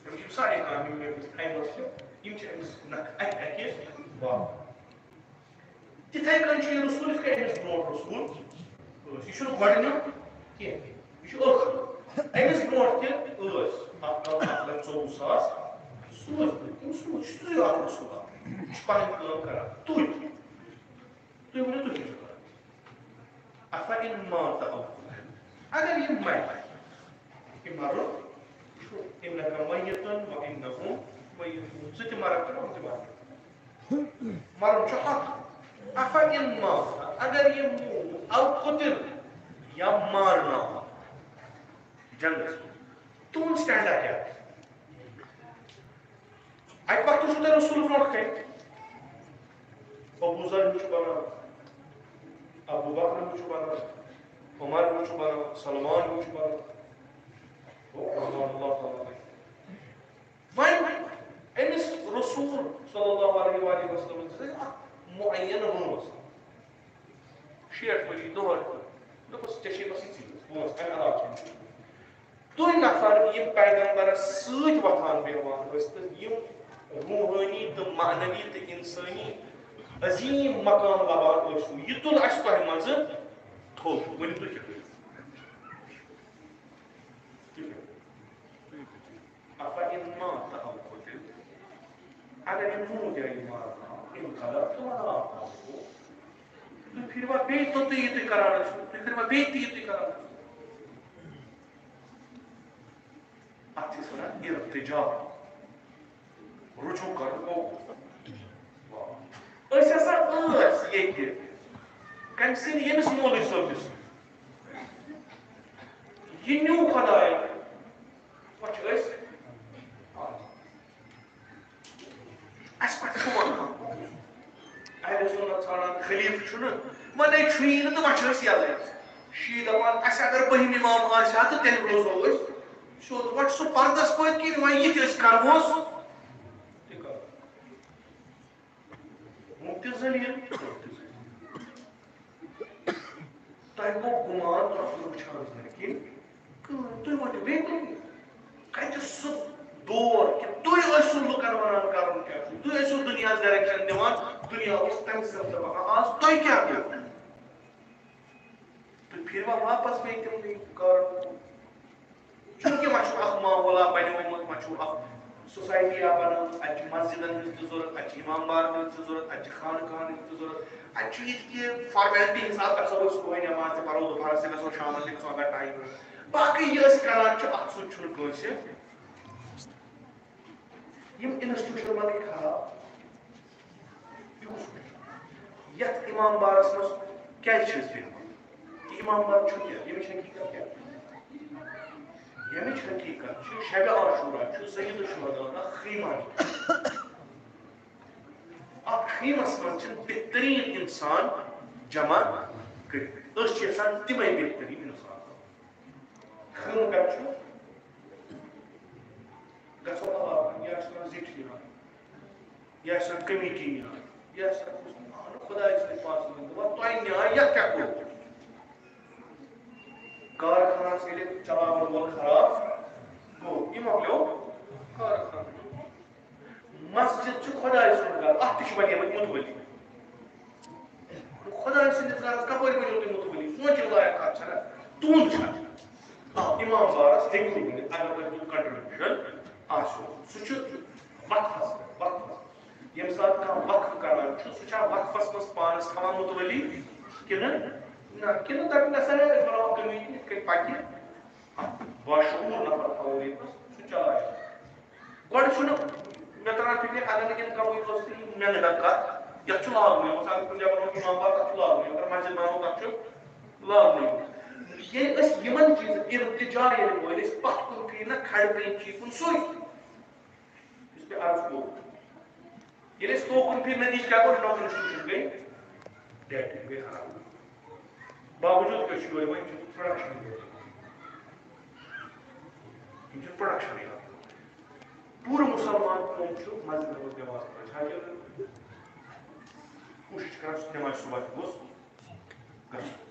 أمِس چھِ سارے کامہِ یِم أمِس تھایمژٕ چھِ یِم چھِ أمِس اَکہِ اَکہِ باپتھ تِتھَے کٔنۍ چھُ یہِ رسوٗل یِتھ کٔنۍ أمِس برونٛٹھ رسوٗل ٲسۍ یہِ چھُنہٕ گۄڈٕنیُک کینٛہہ یہِ چھُ ٲخر أمِس برونٛٹھ تہِ ٲسۍ 1,24,000 سوٗزمٕتۍ أمِس سوٗز یہِ چھُ سُے اکھ رسوٗل اکھ یہِ چھُ پنٕنۍ کٲم کران تُہۍ ؤنِو تُہۍ کیٛاہ چھِو کران أفإن مات أو قتل اگر یہِ مرِ یہِ مرُن چھُ إنك ميت وإنهم ميتون ژٕ تہِ مرکھ تہٕ یِم تہِ مرن مرُن چھُ حق أفإن مات اگر یہِ موٗد أو قتل یا مارناو جنگس تُہُنٛد سٹینڈا کیٛاہ اَکہِ وقتہٕ چھُو تۄہہِ رسوٗل برونٛٹھ کَنہِ ابوٗ ذر چھُ بنان ابوٗ بکر چھُ بنان عمر چھُ بنان سلمان چھُ بنان وۄنۍ أمِس رسوٗل صلی اللہ علیہ وسلم دِژ اکھ معین وٲنٛس 60 ؤری دۄہَے دوٚپُس ژےٚ چھے بس یِژٕے وٲنٛس اَمہِ علاوٕ چھَنہٕ تُہۍ نفر یِم پیغمبرس سۭتۍ وۄتھان بیٚہوان ٲسۍ تہٕ یِم روحٲنی تہٕ معنوی تہٕ اِنسٲنی عظیٖم مقام لبان ٲسِو یہِ تُل اَسہِ تۄہہِ منٛزٕ تھوٚد ؤنِو تُہۍ کیٛاہ أفإن مات أو قتل اگر یہِ موٗد یا یہِ مارناو انقلبتم على أعقابكم تُہۍ پھِروا بیٚیہِ توٚتُے یہِ تُہۍ کران ٲسِو تُہۍ پھِروا بیٚیہِ تہِ یہِ تُہۍ کران ٲسِو اَتھ چھِ أسۍ وَنان ارتجا رجوع کرُن أسۍ ہسا ٲسۍ ییٚتہِ کَمہِ سٕنٛدِ ییٚمِس مولوی صٲبس یہِ نیوٗ خۄداین وۄنۍ چھِ أسۍ اَسہِ پٮ۪ٹھ چھُ وَنان اہلِ سُنت ژھانڈان خلیٖفہٕ چھُنہٕ وۄنۍ چھُیی نہٕ تہٕ وۄنۍ چھِ أسۍ یَلَے شیٖعہ دَپان اَسہِ اگر بٔہِم اِمام آسہِ ہا تہٕ تیٚلہِ روزو أسۍ سیوٚد وۄنۍ چھُ سُہ پردس پٔتۍ کِنۍ وۄنۍ یہِ تہِ أسۍ کرہوس تہِ کرو ہُم تہِ ذٔلیٖل تۄہہِ گوٚو گُمان رسوٗل وٕچھان زٔنۍ کِنۍ کٕہۭنۍ تُہۍ ؤنِو بیٚیہِ کُنہِ کَتہِ سُہ دور کہِ تُہۍ ٲسِو لُکن وَنان کَرُن کیٛاہ چھُ تُہۍ ٲسِو دُنیاہس ڈایریکشن دِوان دُنیا اوس تَمہِ سۭتۍ پَکان آز تۄہہِ کیٛاہ گوٚو تو پھر واپس بیٚیہِ تِمنٕے کارن چوٗنٛکہِ وۄنۍ چھُ اکھ ماحولا بنیومُت وۄنۍ چھُ اکھ سوسایٹی بنٲومٕژ اَتہِ چھِ مسجدن ہٕنٛز تہِ ضروٗرت اَتہِ چھِ اِمام بارن ہٕنٛز تہِ ضروٗرت اَتہِ چھِ خانقاہن ہٕنٛز تہِ ضروٗرت اَتہِ چھُ یِتھ کہِ فارمیلٹی حِساب گژھو أسۍ صُبحٲے نٮ۪ماز تہِ پرو دُپہرس تہِ گژھو شامن تہِ گژھو اگر ٹایم باقٕے یہِ أسۍ کران چھِ اتھ سۭتۍ چھُنہٕ کٲنٛسہِ یِم انسٹِٹیوشن ما گٔے خراب یتھ امام بارس منٛز کیٛازِ چھِ أسۍ بیٚہوان یہِ امام بار چھُ کیٛاہ ییٚمِچ حقیٖقت کیٛاہ ییٚمِچ حقیٖقت چھِ شبِ عاشورا چھُ سید الشہداء اکھ خیٖمان اتھ خیٖمس منٛز چھِ بہتریٖن انسان جمع کٔرِتھ أسۍ چھِ یژھان تِمے بہتریٖن انسان خیٖم کتہِ چھُ گژھو علاوٕ یہِ آسہِ زِٹھۍ یِوان یہِ آسہِ کمیٖٹی یِوان یہِ آسہِ خۄداے سٕنٛدِ پاسہٕ دپان تۄہہِ نیٛاے یتھ کیٛاہ کوٚر کارخانس ییٚلہِ چلاوَن وول خراب گوٚو یہِ مۄکلیو کارخان مسجد چھُ خۄداے سُنٛد گرٕ اتھ تہِ چھِ بنیمٕتۍ مُتولی خۄداے سٕنٛدِس گرس کپٲرۍ بنیو تُہۍ مُتولی سونٛچِو لایق کتھ چھنا تُہُنٛد چھا امام بارس ہیٚکِو ؤنِتھ اگر تۄہہِ تیُتھ کنٹربیوٗشن آسیو سُہ چھُ وقفس وقفس ییٚمہِ ساتہٕ کانٛہہ وقف کران چھُ سُہ چھا وقفس منٛز پانس تھاوان مُتولی کِنہٕ نہ کِنہٕ دپہِ نسا أسۍ بناوو کمیٖٹی یِتھ کٔنۍ پکہِ باشعوٗر نفر تھاوو ییٚتہِ سُہ چلاوِ گۄڈٕ چھُنہٕ مےٚ تران فکرِ اگر نہٕ اِنکمٕے ٲس تہٕ یہِ محنت کتھ یتھ چھُ لاگنُے اگر کُنہِ جایہِ بناوو امام بار تتھ چھُ لاگنُے اگر مسجد بناوو تتھ چھُ لاگنُے ییٚلہِ أسۍ یِمن چیٖزن ارتجا ییٚلہِ وٲلۍ أسۍ پتھ کُن کٔرۍ نہ کھڑِ پینچی کُن سُے یُس مےٚ عرض کوٚر ییٚلہِ أسۍ توکُن پھِرۍ نتیٖجہٕ کیٛاہ گوٚو نو انسٹِٹیوشن گٔے ڈیڈ گٔے خراب باوجوٗد کیٛاہ چھُ یورٕ وۄنۍ چھُ پرٛوڈکشن یِم چھِ پرٛوڈکشنٕے پوٗرٕ مُسلمان قوم چھُ مسجدن منٛز نٮ۪ماز پران حاجت کوٗشِش کران سُہ نٮ۪مازِ صُبح تہِ گوٚژھ گژھُن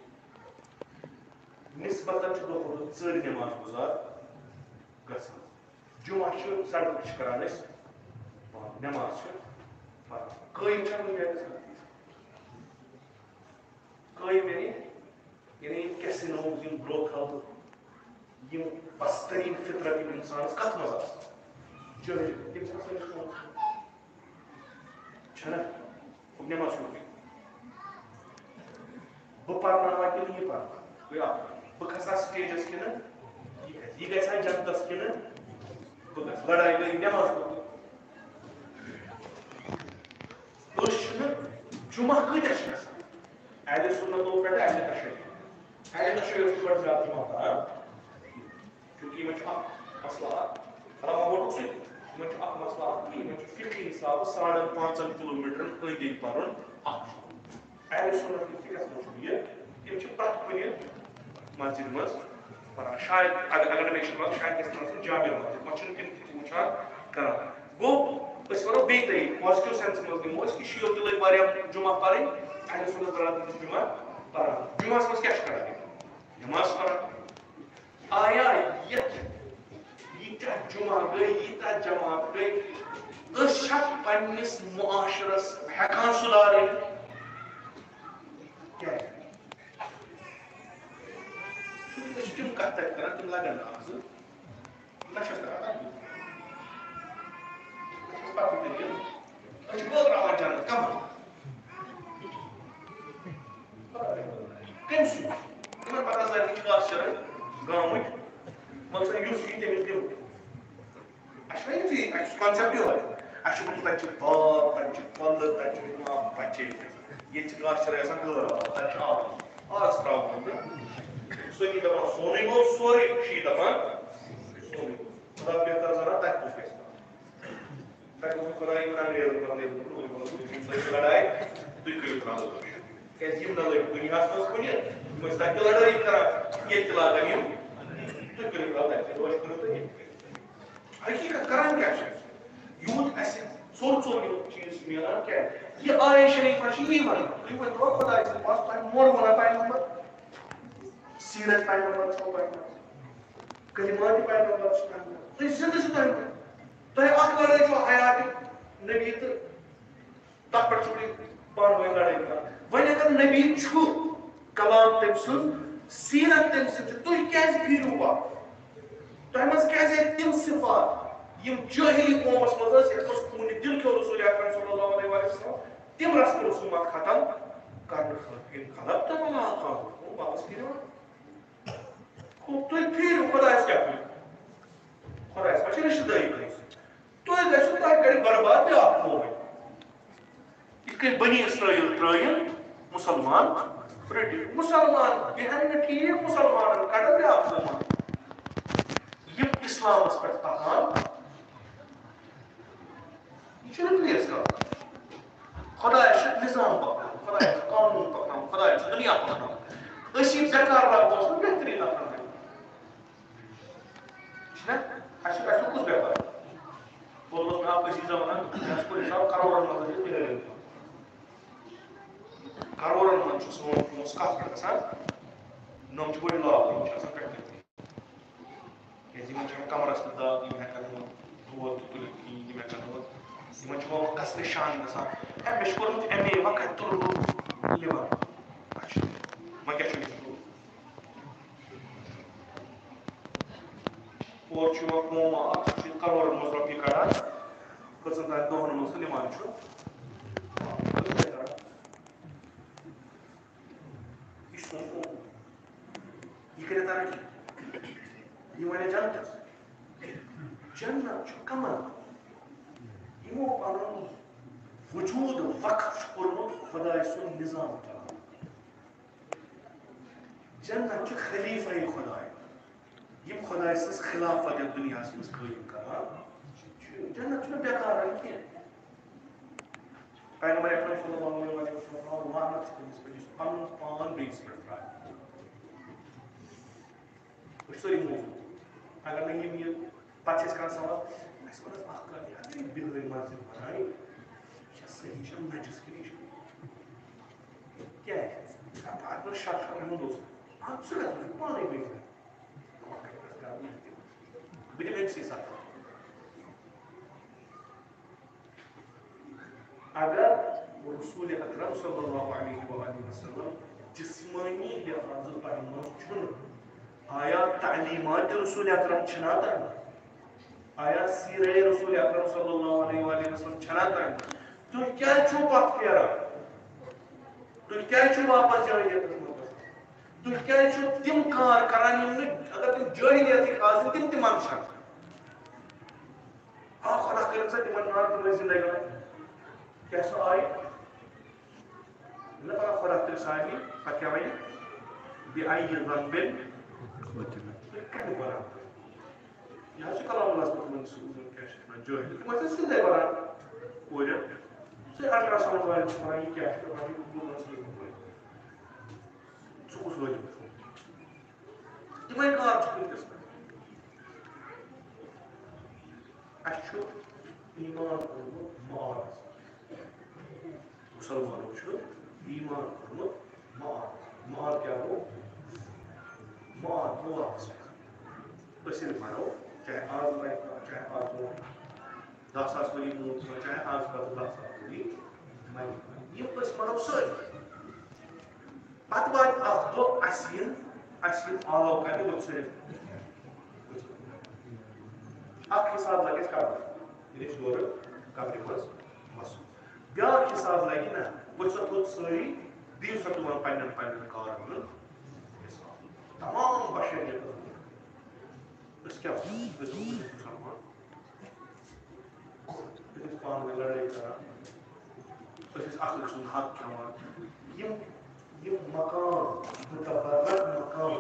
نسبتاً چھُ دۄہ کھۄتہٕ دۄہ ژٔرۍ نٮ۪ماز گُزار گژھان جُمعہ چھُ سڑکہِ چھِ کران أسۍ نٮ۪ماز چھِ پران قٲیِم چھا کُنہِ جایہِ گژھان قٲیِم یعنی یِم کیسِنوز یِم بروتھل یِم پستریٖن فطرت یِم اِنسانس کتھ منٛز آسان چٲہِتھ تِم چھِ سٲنِس قومس چھنا نٮ۪ماز چھُ بہٕ پرناوا کِنہٕ یہِ پرناو بہٕ کھسا سٹیجس کِنہٕ یہِ گژھِ ہا جنتس کِنہٕ بہٕ گژھٕ لڑایہِ گٔے نٮ۪ماز أسۍ چھِنہٕ جُمعہ کۭتیاہ چھِ گژھان اہلِ سُنتو پٮ۪ٹھ اہلِ تشیع چھُ گۄڈٕ زیادٕ جُمعہ پران چوٗنٛکہِ یِمن چھُ اکھ مسلہٕ اکھ علامہ ووٚنُکھ سُہ یِمن چھُ اکھ مسلہٕ اکھ کہِ یِمن چھُ فقہی حِسابہٕ 5.5 کِلومیٖٹرن أنٛدۍ أنٛدۍ پرُن اکھ اہلِ سُنت کِس منٛز چھُ یہِ تِم چھِ پرٛٮ۪تھ کُنہِ مسجد منٛز پران شاید اگر نہٕ بیٚیہِ چھِ شاید گژھِ آسُن جامع مسجد وۄنۍ چھِنہٕ تِم تہِ وٕچھان کران گوٚو أسۍ وَنو بیٚیہِ طریٖقہٕ پازِٹِو سینس منٛز نِمو أسۍ کہِ شِیو تہِ لٔگۍ واریاہ جُمعہ پرٕنۍ اہلِ سُنت برادری چھِ جُمعہ پران جُمعس منٛز کیٛاہ چھِ کران نٮ۪ماز پران آیا یتھ ییٖتیاہ جُمعہ گٔے ییٖتیاہ جماعت گٔے أسۍ چھا پننِس معاشرس ہٮ۪کان سُدھارٕنۍ کیٛازِ أسۍ چھِ تِم کتھ تتہِ کران تِم لگن نہٕ اکھ زٕ نہ چھِ کران پتہٕ دٔلیٖل أسۍ چھِ بٲگراوان جنت کمن کٔمۍ سُنٛد تِمن پتہ سارنٕے چھِ کتھ شرٲے گامٕکۍ مطلب یُس یی تٔمِس دِمو اَسہِ چھُ یِتھُے اَسہِ چھُ کانسیپٹ یِہوے اَسہِ چھُ تَتہِ چھِ باغ تَتہِ چھِ پَلہٕ تَتہِ چھِ اِمام بَچے ییٚتہِ چھِ کانٛہہ شرٲے آسان غٲر آب تَتہِ چھُ آب آز ترٛاوُن سٲری دَپان سونُے گوٚو سورُے چھِ یہِ دَپان سونُے خۄدا بہتر زانان تَتہِ کُس گژھِ تَتہِ اوس خۄداے انگریزن کران لڑایہِ تُہۍ کٔرِو ترٛاوو کیٛازِ یِم نہ لٔگۍ دُنیاہَس منٛز کُنہِ یِم ٲسۍ تَتہِ تہِ لڑٲیی کران ییٚتہِ تہِ لاگان یِم تُہۍ کٔرِو ترٛاوو تَتہِ روش کٔرِو تُہۍ حقیٖقت کران کیٛاہ چھِ یوٗت اَسہِ ژوٚر یِم چیٖز چھِ مِلان کیٛاہ یہِ آیے شریٖفہ چھِ یی وَنان تُہۍ ؤنۍتو خۄداے سٕنٛدِ پاسہٕ تۄہہِ موروٗنا پیغمبر سیٖرت پیغمبر چھو پیغمبر کلمات پیغمبر چھِ پیغمبر تُہۍ زِندٕ چھِو تۄہہِ اکھ لڑٲے چھو حیاتِ نبی تہٕ تتھ پٮ۪ٹھ چھُو تُہۍ پانہٕ ؤنۍ لڑٲے کران وۄنۍ اگر نبی چھُ کلام تٔمۍ سُنٛد سیرت تم سے تھی کیازِ پھیرو باپ تہ مز کیازِ تم صفات یم جاہلی قومس مز یتھ مز خون دل کیو رسول اکرم صلی اللہ علیہ وسلم تم رسم رسومات ختم کرنے خاطر خلق تو بنا خاطر واپس پھیرو خوب تھی پھیرو خدایس کیا پھیرو خدایس ما رشتہ داری تھی گژھو تہ کر برباد بیاکھ قوم یہ کہ بنی اسرائیل ترائن مسلمان رٹی مسلمان بہن ٹھیک مسلمان کڑ بیاکھ قوم یم اسلامس پہ پکان یہ ریپلیس کر خدا نظام پکان خدا قانون پکان خدا دنیا پکان اسی بیکار لگوس بہترین نفر کس بیکار بولوس میں آپ کسی زمانہ کن حساب کروڑن مز کروڑن من سون پونس کت پہ گژھان نم بڑی لاگ کم کمرس تہ دگ ہیکن دود تلت کہین ہیکن کسر شان گژھان ہے مے کورمت ایم اے وقت تل لور وۄنۍ کیٛاہ چھُ یہِ اور چھُ یِوان قوم اکھ سُہ چھُ کروڑن منٛز رۄپیہِ کڑان کٔژن تام دۄہن منٛز تہٕ نِوان چھُ یہِ چھُ سون قوم یہِ کَرِ ترقی یہِ وَنہِ جنتس جنت چھُ کمل یِمو پنُن وجوٗد وقف چھُ کوٚرمُت خۄداے سُنٛد نظام چلاونہٕ جنت چھُ خلیفہ خۄداے یم خدای سٕنٛز خلافت یتھ دُنیاہس منٛز قٲیِم کران جنت چھُنہٕ بیکار کینٛہہ پیغمبر اکرم صلی اللہ علیہ وسلم وانت چھُ تٔمِس پٮ۪ٹھ یُس پنُن پان بیٚیِس پٮ۪ٹھ ترٛایہِ أسۍ چھِ سٲری موٗجوٗد اگر نہٕ یِم یہِ پتہٕ چھِ أسۍ کران سوال اَسہِ وَن حظ اکھ کَتھ یہِ اگر یہِ بِہٲرۍ مسجد بناوِ یہِ چھا صحیح یہِ چھا نجس کِنہٕ یہِ چھُ کیٛازِ اگر نہٕ شک اَمیُک اوس اتھ ژٕ کتھ وٕچھ پانے بِہِتھ بہٕ دِمہٕ أمسٕے ساتہٕ اگر رسول اکرم صلی اللہ علیہ وآلہ وسلم جسمانی لحاظ پرنس چھُنہٕ آیا تعلیمات رسول اکرم چھنا تران آیا سیرے رسول اکرم صلی اللہ علیہ وآلہ وسلم چھنا تران تُہۍ کیٛازِ چھِو پتھ پھیران تُہۍ کیٛازِ چھِو واپس جاہلیتس منٛز تُہۍ کیٛازِ چھِو تِم کار کران یِم نہٕ اگر تِم جاہلیتٕکۍ آسن تِم تہِ منٛدچھان آ خۄدا کٔرِنۍ سا تِمن نار تِم ٲسۍ زندگی کیٛاہ سۄ آیہِ نہ پگاہ خۄدا کٔرِنۍ سارنٕے پتہٕ کیٛاہ وَنہِ بِأَيِّ ذنبٍ قُتِلَ برابر یہ حظ چھُ کلام اللہ صٲبن کیٛاہ چھِ وَنان جٲہِل تِم ٲسۍ سیٚودے وَنان کورٮ۪ن ژٕ الٹرا ساوُنٛڈ والٮ۪ن چھِ وَنان یہِ کیٛاہ چھُ ژٕ کُس وٲجِب تِمے کار چھِ وٕنکیٚس اَسہِ چھُ ایٖمان کوٚرمُت مارس مسلمانو چھُ ایٖمان کوٚرمُت مار کیٛاہ گوٚو مار گوٚو واپس أسۍ ییٚلہِ مَرو چاہے آز لگہِ کانٛہہ چاہے آز برونٛٹھ 10 ساس ؤری موٗد چاہے آز پتہٕ 10 ساس ؤری مَرِ یِم أسۍ مَرو سٲری پتہٕ واتہِ اکھ دۄہ اَسہِ یِن آلو کرنہِ وۄنۍ صرف اکھ حساب لگہِ اَسہِ قبرس ییٚلہِ أسۍ یورٕ قبرِ منٛز وَسو بیٛاکھ حساب لگہِ نہ وٕچھ سا تھوٚد سٲری دِیِو سا تِمن پننٮ۪ن پننٮ۪ن کارن ہُنٛد حساب تمام بشریتس أسۍ کیٛاہ أسۍ مسلمان أسۍ ٲسۍ پانہٕ ؤنۍ لڑٲے کران أسۍ ٲسۍ اکھ أکۍ سُنٛد حق کھٮ۪وان یِم مقام متبرک مقام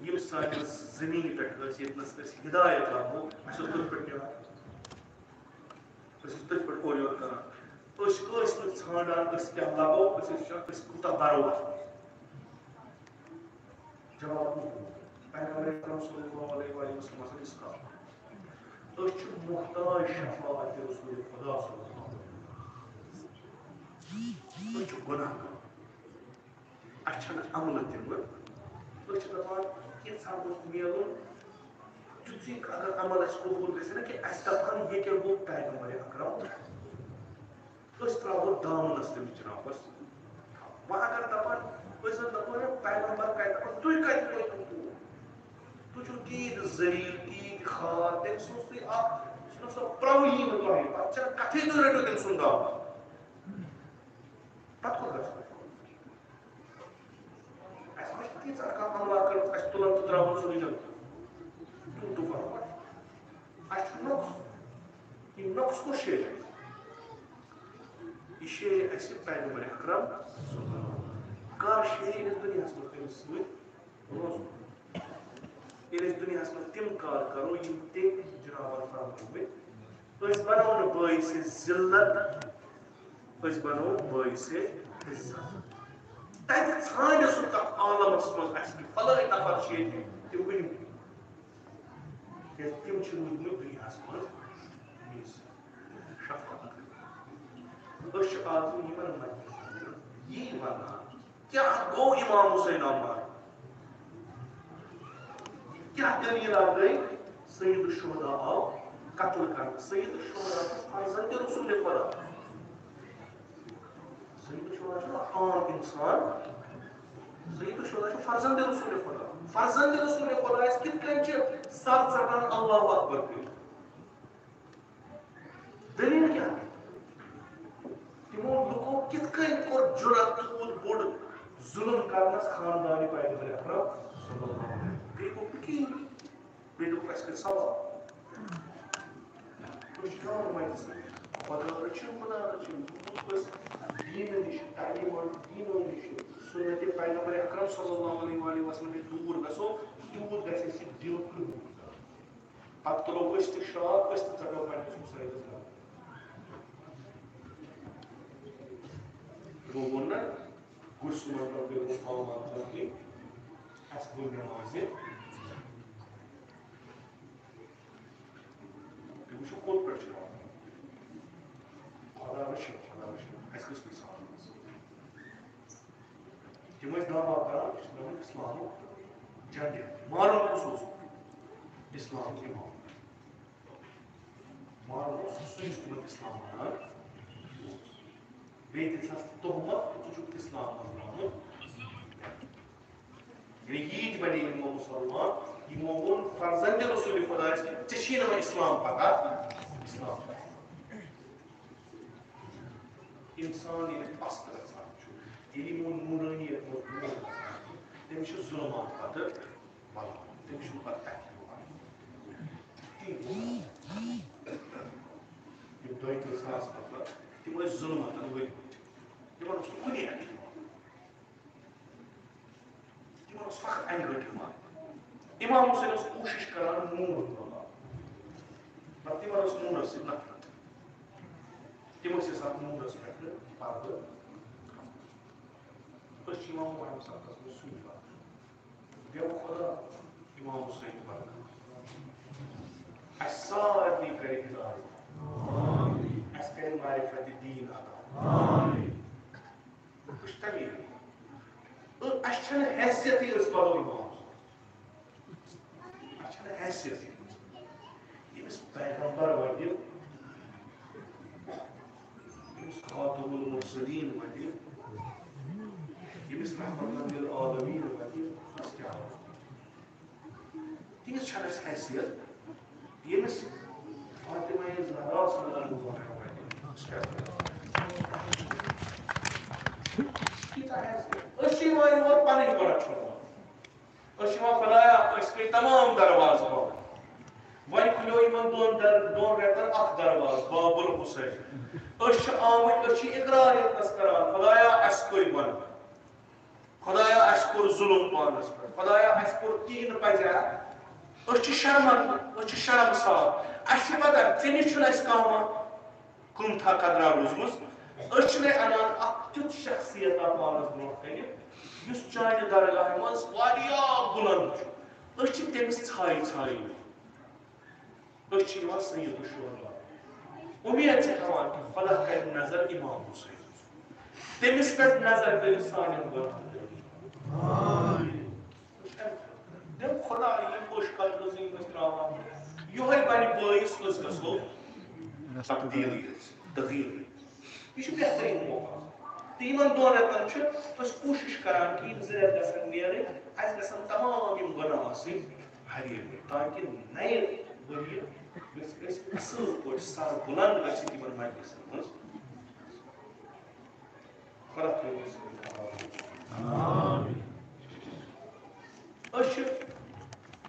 یِم سٲنِس زٔمیٖنہِ پٮ۪ٹھ ٲسۍ ییٚتنس أسۍ ہدایت لبو اَسہِ اوس تٔتھۍ پٮ۪ٹھ نیران أسۍ ٲسۍ تٔتھۍ پٮ۪ٹھ اورٕ یورٕ کران أسۍ ٲسۍ نہٕ ژھانڈان أسۍ کیٛاہ لبو أسۍ ٲسۍ وٕچھان أسۍ کوٗتاہ بَرو جواب پیغمبر اکرم صلی اللہ علیہ وسلم ہسا دِژ کتھ أسۍ چھِ محتاج شفاعت رسول خدا صلی اللہ علیہ وسلم أسۍ چھِ گۄناہ گار اَسہِ چھنہٕ عملہٕ تِمہٕ أسۍ چھِ دپان کینٛژھا گوٚژھ میلُن تیُتھُے اگر عمل اَسہِ قبوٗل گژھِ نا کہِ اَسہِ دپہن یہِ کیٛاہ گوٚو پیغمبر اکرم أسۍ ترٛاوو دامنس تٔمِس جنابس وۄنۍ اگر دپان بس دپان پیغمبر کتہ تُہۍ کتہِ وٲتِو تور تُہۍ چھِو تیٖتۍ ذلیٖل تیٖتۍ خار تٔمۍ سوٗز تُہۍ اکھ سۄ پرٛوٕے نہٕ تۄہہِ پتہٕ چھَنہٕ کتھٕے تُہۍ رٔٹِو تٔمۍ سُنٛد دعوت پتہٕ کوٚت گژھو اَسہِ ما چھِ تیٖژاہ کانٛہہ عملا کٔرمٕژ اَسہِ تُلان تہٕ ترٛاوان سورُے جنت تُل طوفان اَسہِ چھُ نۄقص یہِ نۄقص کُس شیٚیہِ یہِ شیٚیہِ اَسہِ پیغمبر اکرم کر شیٚیہِ أسۍ دُنیاہس منٛز تٔمِس سۭتۍ روزُن ییٚلہِ أسۍ دُنیاہس منٛز تِم کار کرو یِم تٔمۍ جنابن فرمٲومٕتۍ أسۍ بنو نہٕ بٲعثِ ذلت أسۍ بنو بٲعثِ عزت تتہِ ژھانڈِ سُہ تتھ عالمس منٛز اَسہِ کہِ فلٲنۍ نفر چھِ ییٚتہِ تِم ؤنِو کیٛازِ تِم چھِ روٗدمٕتۍ دُنیاہس منٛز شفقت أسۍ چھِ آز یِمن منٛز یی ونان کیٛاہ گوٚو امام حسین آمار کیٛاہ دلیٖل گٔے سید الشہداء آو قتل کرنہٕ سید الشہداء چھُ فرزند رسول خدا سید الشہداء چھُ عام انسان سید الشہداء چھُ فرزند رسول خدا فرزند رسول خدایس کِتھ کٔنۍ چھِ سر ژٹان اللہ اکبر کٔرِتھ دلیٖل کیٛاہ تِمو لُکو کِتھ کٔنۍ کوٚر جُرت تیوٗت بوٚڑ ظُلم کرنس خاندانہِ پیغمبر اکرم صلی اللہ علیہ وسلم بیٚیہِ گوٚو فقیٖر بیٚیہِ دوٚپُکھ اَسہِ کٔرۍ سوال أسۍ چھِ کیٛاہ وَنان خۄدا رٔچھِنۍ خۄدا رٔچھِنۍ أسۍ دیٖنہٕ نِش تعلیٖم دیٖنو نِش سُنتِ پیغمبر اکرم صلی اللہ علیہ وسلم نِش دوٗر گژھو تیوٗت گژھِ اَسہِ یہِ دِل کٕہٕنۍ پتہٕ تُلو أسۍ تہِ شراک أسۍ تہِ ژٹو پنٛنِس حُسینس گرٕ ووٚن نہ گُرۍ صُبحن پیوٚو معلومات ترقی اَسہِ گوٚو نٮ۪مازِ تُہۍ وٕچھِو کوٚت پٮ۪ٹھ چھِ خۄدا رٔچھِنۍ اَسہِ گٔژھ نہٕ سال تِم ٲسۍ دعوا کران اِسلامُک جنڈِ مارُن کُس اوس اِسلام اِمام مارُن اوس سُے یُس تِمن اِسلام وَنان بیٚیہِ دِژ اَتھ تُہمت ژٕ چھُکھ اِسلام منٛز درٛامُت یعنی ییٖتۍ بنے یِمو مُسلمان یِمو ووٚن فرزند رسول خۄدایس کہِ ژےٚ چھی نہٕ وۄنۍ اِسلام پتہ اِسلام اِنسان ییٚلہِ پست گژھان چھُ ییٚلہِ یِمو نوٗرٲنیت منٛز دوٗر گژھان چھُ تٔمِس چھُ ظُلمات پتہٕ ولان تٔمِس چھُنہٕ پتہٕ اَتھِ یِوان یِم 32 ساس نفر تِم ٲسۍ ظُلماتن ؤلۍمٕتۍ تِمن اوس نہٕ کُنی اَتھِ یِوان تِمن اوس فقط اَنہِ گٔٹۍ یِوان امام حُسین اوس کوٗشِش کران نوٗر بناوُن مگر تِمن ٲس نوٗرس سۭتۍ نفرت تِم ٲسۍ یژھان نوٗرس پٮ۪ٹھ پردٕ أسۍ چھِ امام محمد صاحبس منٛز سُے پتہٕ بیٚیہِ خۄدا امام حُسین برکت اَسہِ سارنٕے کرِ ہِدایت اَسہِ کرِ معرفت دیٖن عطا بہٕ چھُس تَمی اَسہِ چھَنہٕ حیثیتٕے أسۍ بدو امام اَسہِ چھَنہٕ حیثیتٕے ییٚمِس پیغمبر وَنہِ ییٚمِس خاتم المرسلین وَنہِ ییٚمِس رحمت للعالمین وَنہِ أسۍ کیٛاہ وَنو تیٖژ چھَنہٕ اَسہِ حیثیت ییٚمِس فاطمہ زہرا صلی اللہ علیہ وسلم أسۍ چھِ یِوان یور پنٕنۍ گۄڈٕ چھُناوان أسۍ چھِ یِوان خۄدایا أسۍ کٔرۍ تمام دروازٕ بنٛد وۄنۍ کھُلیو یِمن دۄن رٮ۪تن اکھ دروازٕ باب الحسین أسۍ چھِ آمٕتۍ أسۍ چھِ اقرار ییٚتنس کران خۄدایا اَسہِ کٔرۍ بنٛد خۄدایا اَسہِ کوٚر ظُلم پانس پٮ۪ٹھ خۄدایا اَسہِ کوٚر تی نہٕ پزِ أسۍ چھِ شرمن أسۍ چھِ شرمسار اَسہِ چھِ پتہ ژےٚ نِش چھُنہٕ اَسہِ کانٛہہ قۭمتھا قدرا روٗزمٕژ أسۍ چھِنَے اَنان اکھ تیُتھ شخصیتا پانس برونٛٹھ کَنہِ یُس چانہِ درگاہہِ منٛز واریاہ بُلند چھُ أسۍ چھِ تٔمِس ژھایہِ أسۍ چھِ یِوان سید الشہداء اُمید چھِ تھاوان کہِ خۄدا کرِ نظر امام حُسین تٔمِس پٮ۪ٹھ نظر کٔرِتھ سانٮ۪ن دِم خۄدا یہِ کوٚش قدرٕ زِ أسۍ تراوان یِہوے بنہِ بٲیِس أسۍ گژھو تبدیٖلی تغیٖر یہِ چھُ بہتریٖن موقع تیمن دون رتن چھ اس کوشش کران کہ زرت گژھن نیرٕنۍ اَسہِ گژھن تمام یِم گۄناہ آسٕنۍ ہریمٕتۍ تاکہِ نَیہِ ؤریہِ گٔژھۍ أسۍ اصٕل پٲٹھۍ سر بُلنٛد گژھِ تِمن مجلسن منٛز خۄدا تھٲوِن أسۍ چھِ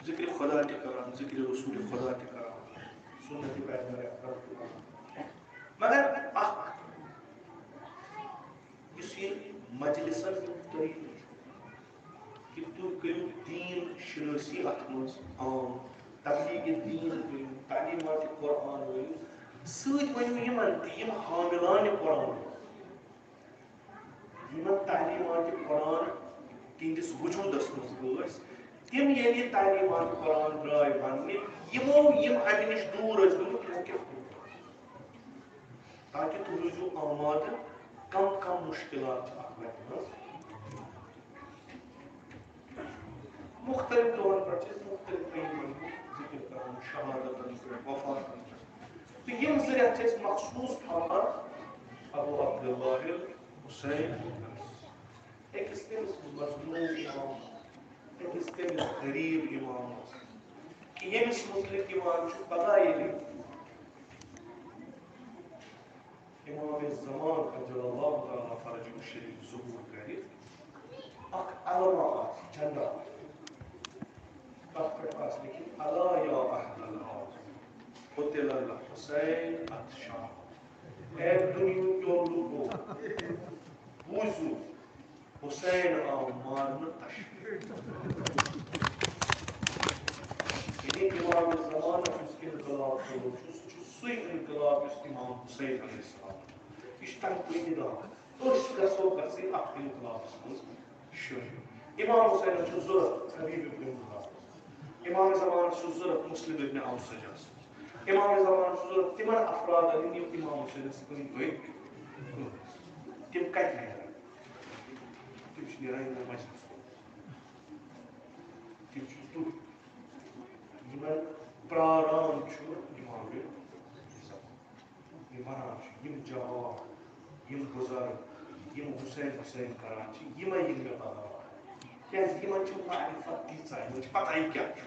ذکر خدا تہِ کران ذکر رسول خدا تہِ کران سنت پیغمبر اکرم تہِ کران مگر اکھ یُس یہِ مجلسن ہُنٛد طریقہٕ چھُ کہ تُہۍ کٔرِو دیٖن شنٲسی اتھ منٛز عام تبلیغ دیٖن کٔرِو تعلیٖمات قرآن ؤرِو سۭتۍ ؤنِو یِمن تہِ یِم حاملانہِ قرآن یِمن تعلیٖمات قرآن تِہنٛدِس وجوٗدس منٛز ٲسۍ تِم ییٚلہِ تعلیٖمات قرآن درٛاے وننہِ یِمو یِم اَمہِ نِش دوٗر ٲسۍ گٔمٕتۍ تِمو کیٛاہ کوٚر تاکہِ تُہۍ روٗزِو آمادٕ کم کم مُشکلات چھِ اتھ وتہِ منٛز مختلف دورن پٮ۪ٹھ چھِ أسۍ مختلف طریٖقن ذکر کران شہادتن پٮ۪ٹھ وفاتن پٮ۪ٹھ تہٕ یِم زٕ رٮ۪تھ چھِ أسۍ مخصوٗص تھاوان ابو عبداللہ حسین أکِس تٔمِس مظلوٗم اِمام أکِس تٔمِس غریٖب اِمامس کہ ییٚمِس مُتعلق یِوان چھُ پگاہ ییٚلہِ امام زمان اجل اللہ تعالیٰ فرجہ شریف ظہور کرِ اکھ علمہ آسہِ جھنڈا تتھ پٮ۪ٹھ آسہِ لیکھِتھ الا یا اہل الارض قتل الحسین اتشاہ اے دُنیہکیو لوٗکو بوٗزِو حسین آو مارنہٕ تشریٖف یعنی امام زمانہ یُس انقلاب کوٚرمُت چھُ سُہ چھُ سُے انقلاب یُس امام حسین علیہ السلام یہِ چھُ تَمہِ پٔتۍ راتھ أسۍ گژھو گژھٕنۍ اتھ انقلابس منٛز شٲمِل امام حسینس چھُ ضروٗرت حبیب ابن الحق امام زمانس چھُ ضروٗرت مسلم ابن اوسجس امام زمانس چھُ ضروٗرت تِمن افرادن یِم امام حسینس أنٛدۍ پٔکۍ تِم کتہِ نیرن تِم چھِ نیران یِمو مجلسو تِم چھِ تُہۍ یِمن پراران چھُ امام یِم ونان چھِ یِم جواب یِم بُزرگ یِم حسین حسین کران چھِ یِمے یِم مےٚ پگاہ کیازِ یِمن چھِ معرفت تیٖژاہ یِمن چھِ پتہ یہِ کیاہ چھُ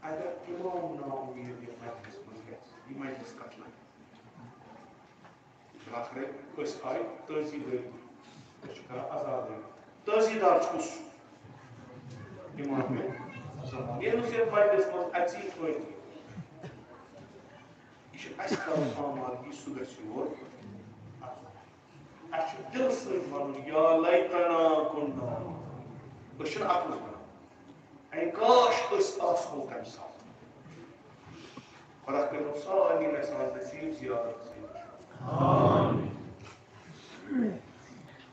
اگر امام نااُمید یتھ مجلس منٛز گژھِ یہِ مجلس کتھ لگہِ ٲخرے أسۍ آیہِ تٲزی دٲری أسۍ چھِ کران آزادٲری تٲزی دار چھُس امام زمان ییٚلہِ نہٕ یتھ مجلس منٛز اَژی فٲیدٕ یہِ چھُ اَسہِ کرُن آمادگی سُہ گژھِ یور اَسہِ چھُ دِلہٕ سۭتۍ وَنُن یا لیتنا کُنّا أسۍ چھِنہٕ اَتھ منٛز وَنان اے کاش أسۍ آسہو تَمہِ ساتہٕ خۄدا کٔرِنو سارنٕے اَسہِ نصیٖب زیارت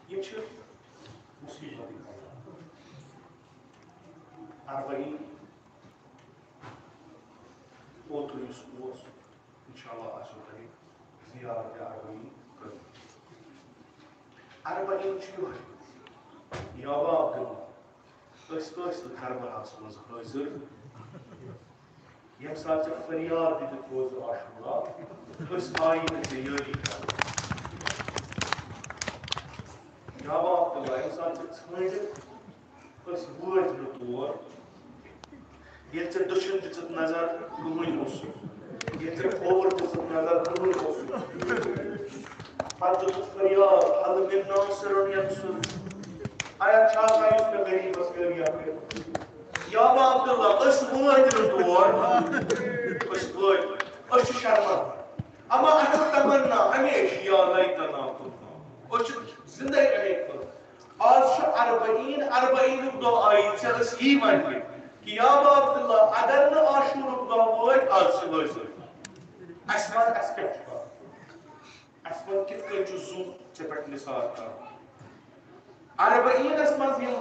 یِم چھِ مُصیٖبت اربعین اوترٕ یُس اوس انشاءاللہ آسیو تۄہہِ زیارت اربعین کٔرمٕژ اربعین چھُ یِہوٚے یا ابا عبداللہ أسۍ ٲسۍ نہٕ کربلاہس منٛز حٲضِر ییٚمہِ ساتہٕ ژےٚ فریاد دِتِتھ روزٕ عاشورا أسۍ آیہِ نہٕ ژےٚ یٲری کرنہٕ یا ابا عبداللہ ییٚمہِ ساتہٕ ژےٚ ژھٲنٛڈِتھ أسۍ وٲتۍ نہٕ تور ییٚلہِ ژےٚ دٔچھُن دِژٕتھ نظر کٕہٕنۍ اوسُکھ ییٚلہِ ژےٚ کھووُر دِژٕتھ نظر کٕہٕنۍ اوسُکھ پتہٕ دِژٕتھ فریاد حل مِن ناصِرٌ ینصُر آیا چھا کانٛہہ یُس مےٚ غریٖبس فریاد کرِ یا ابا عبداللہ أسۍ وٲتۍ نہٕ تور أسۍ وٲتۍ أسۍ چھِ شرمنٛد اما اَسہِ تمنا ہمیشہِ یا لیتنا کُنّا أسۍ چھِ زندے اَمے خٲطرٕ آز چھُ اربعینُک دۄہ آیی ژےٚ ٲسۍ یی وَننہِ کہ یا ابا عبداللہ اگر نہٕ عاشورُک دۄہ وٲتۍ آز چھِ وٲژٕے اَسہِ وَن اَسہِ کیٛاہ چھُ کَرُن اَسہِ وَن کِتھ کٔنۍ چھُ زُو ژےٚ پٮ۪ٹھ نثار کَرُن اربعینس منٛز یِم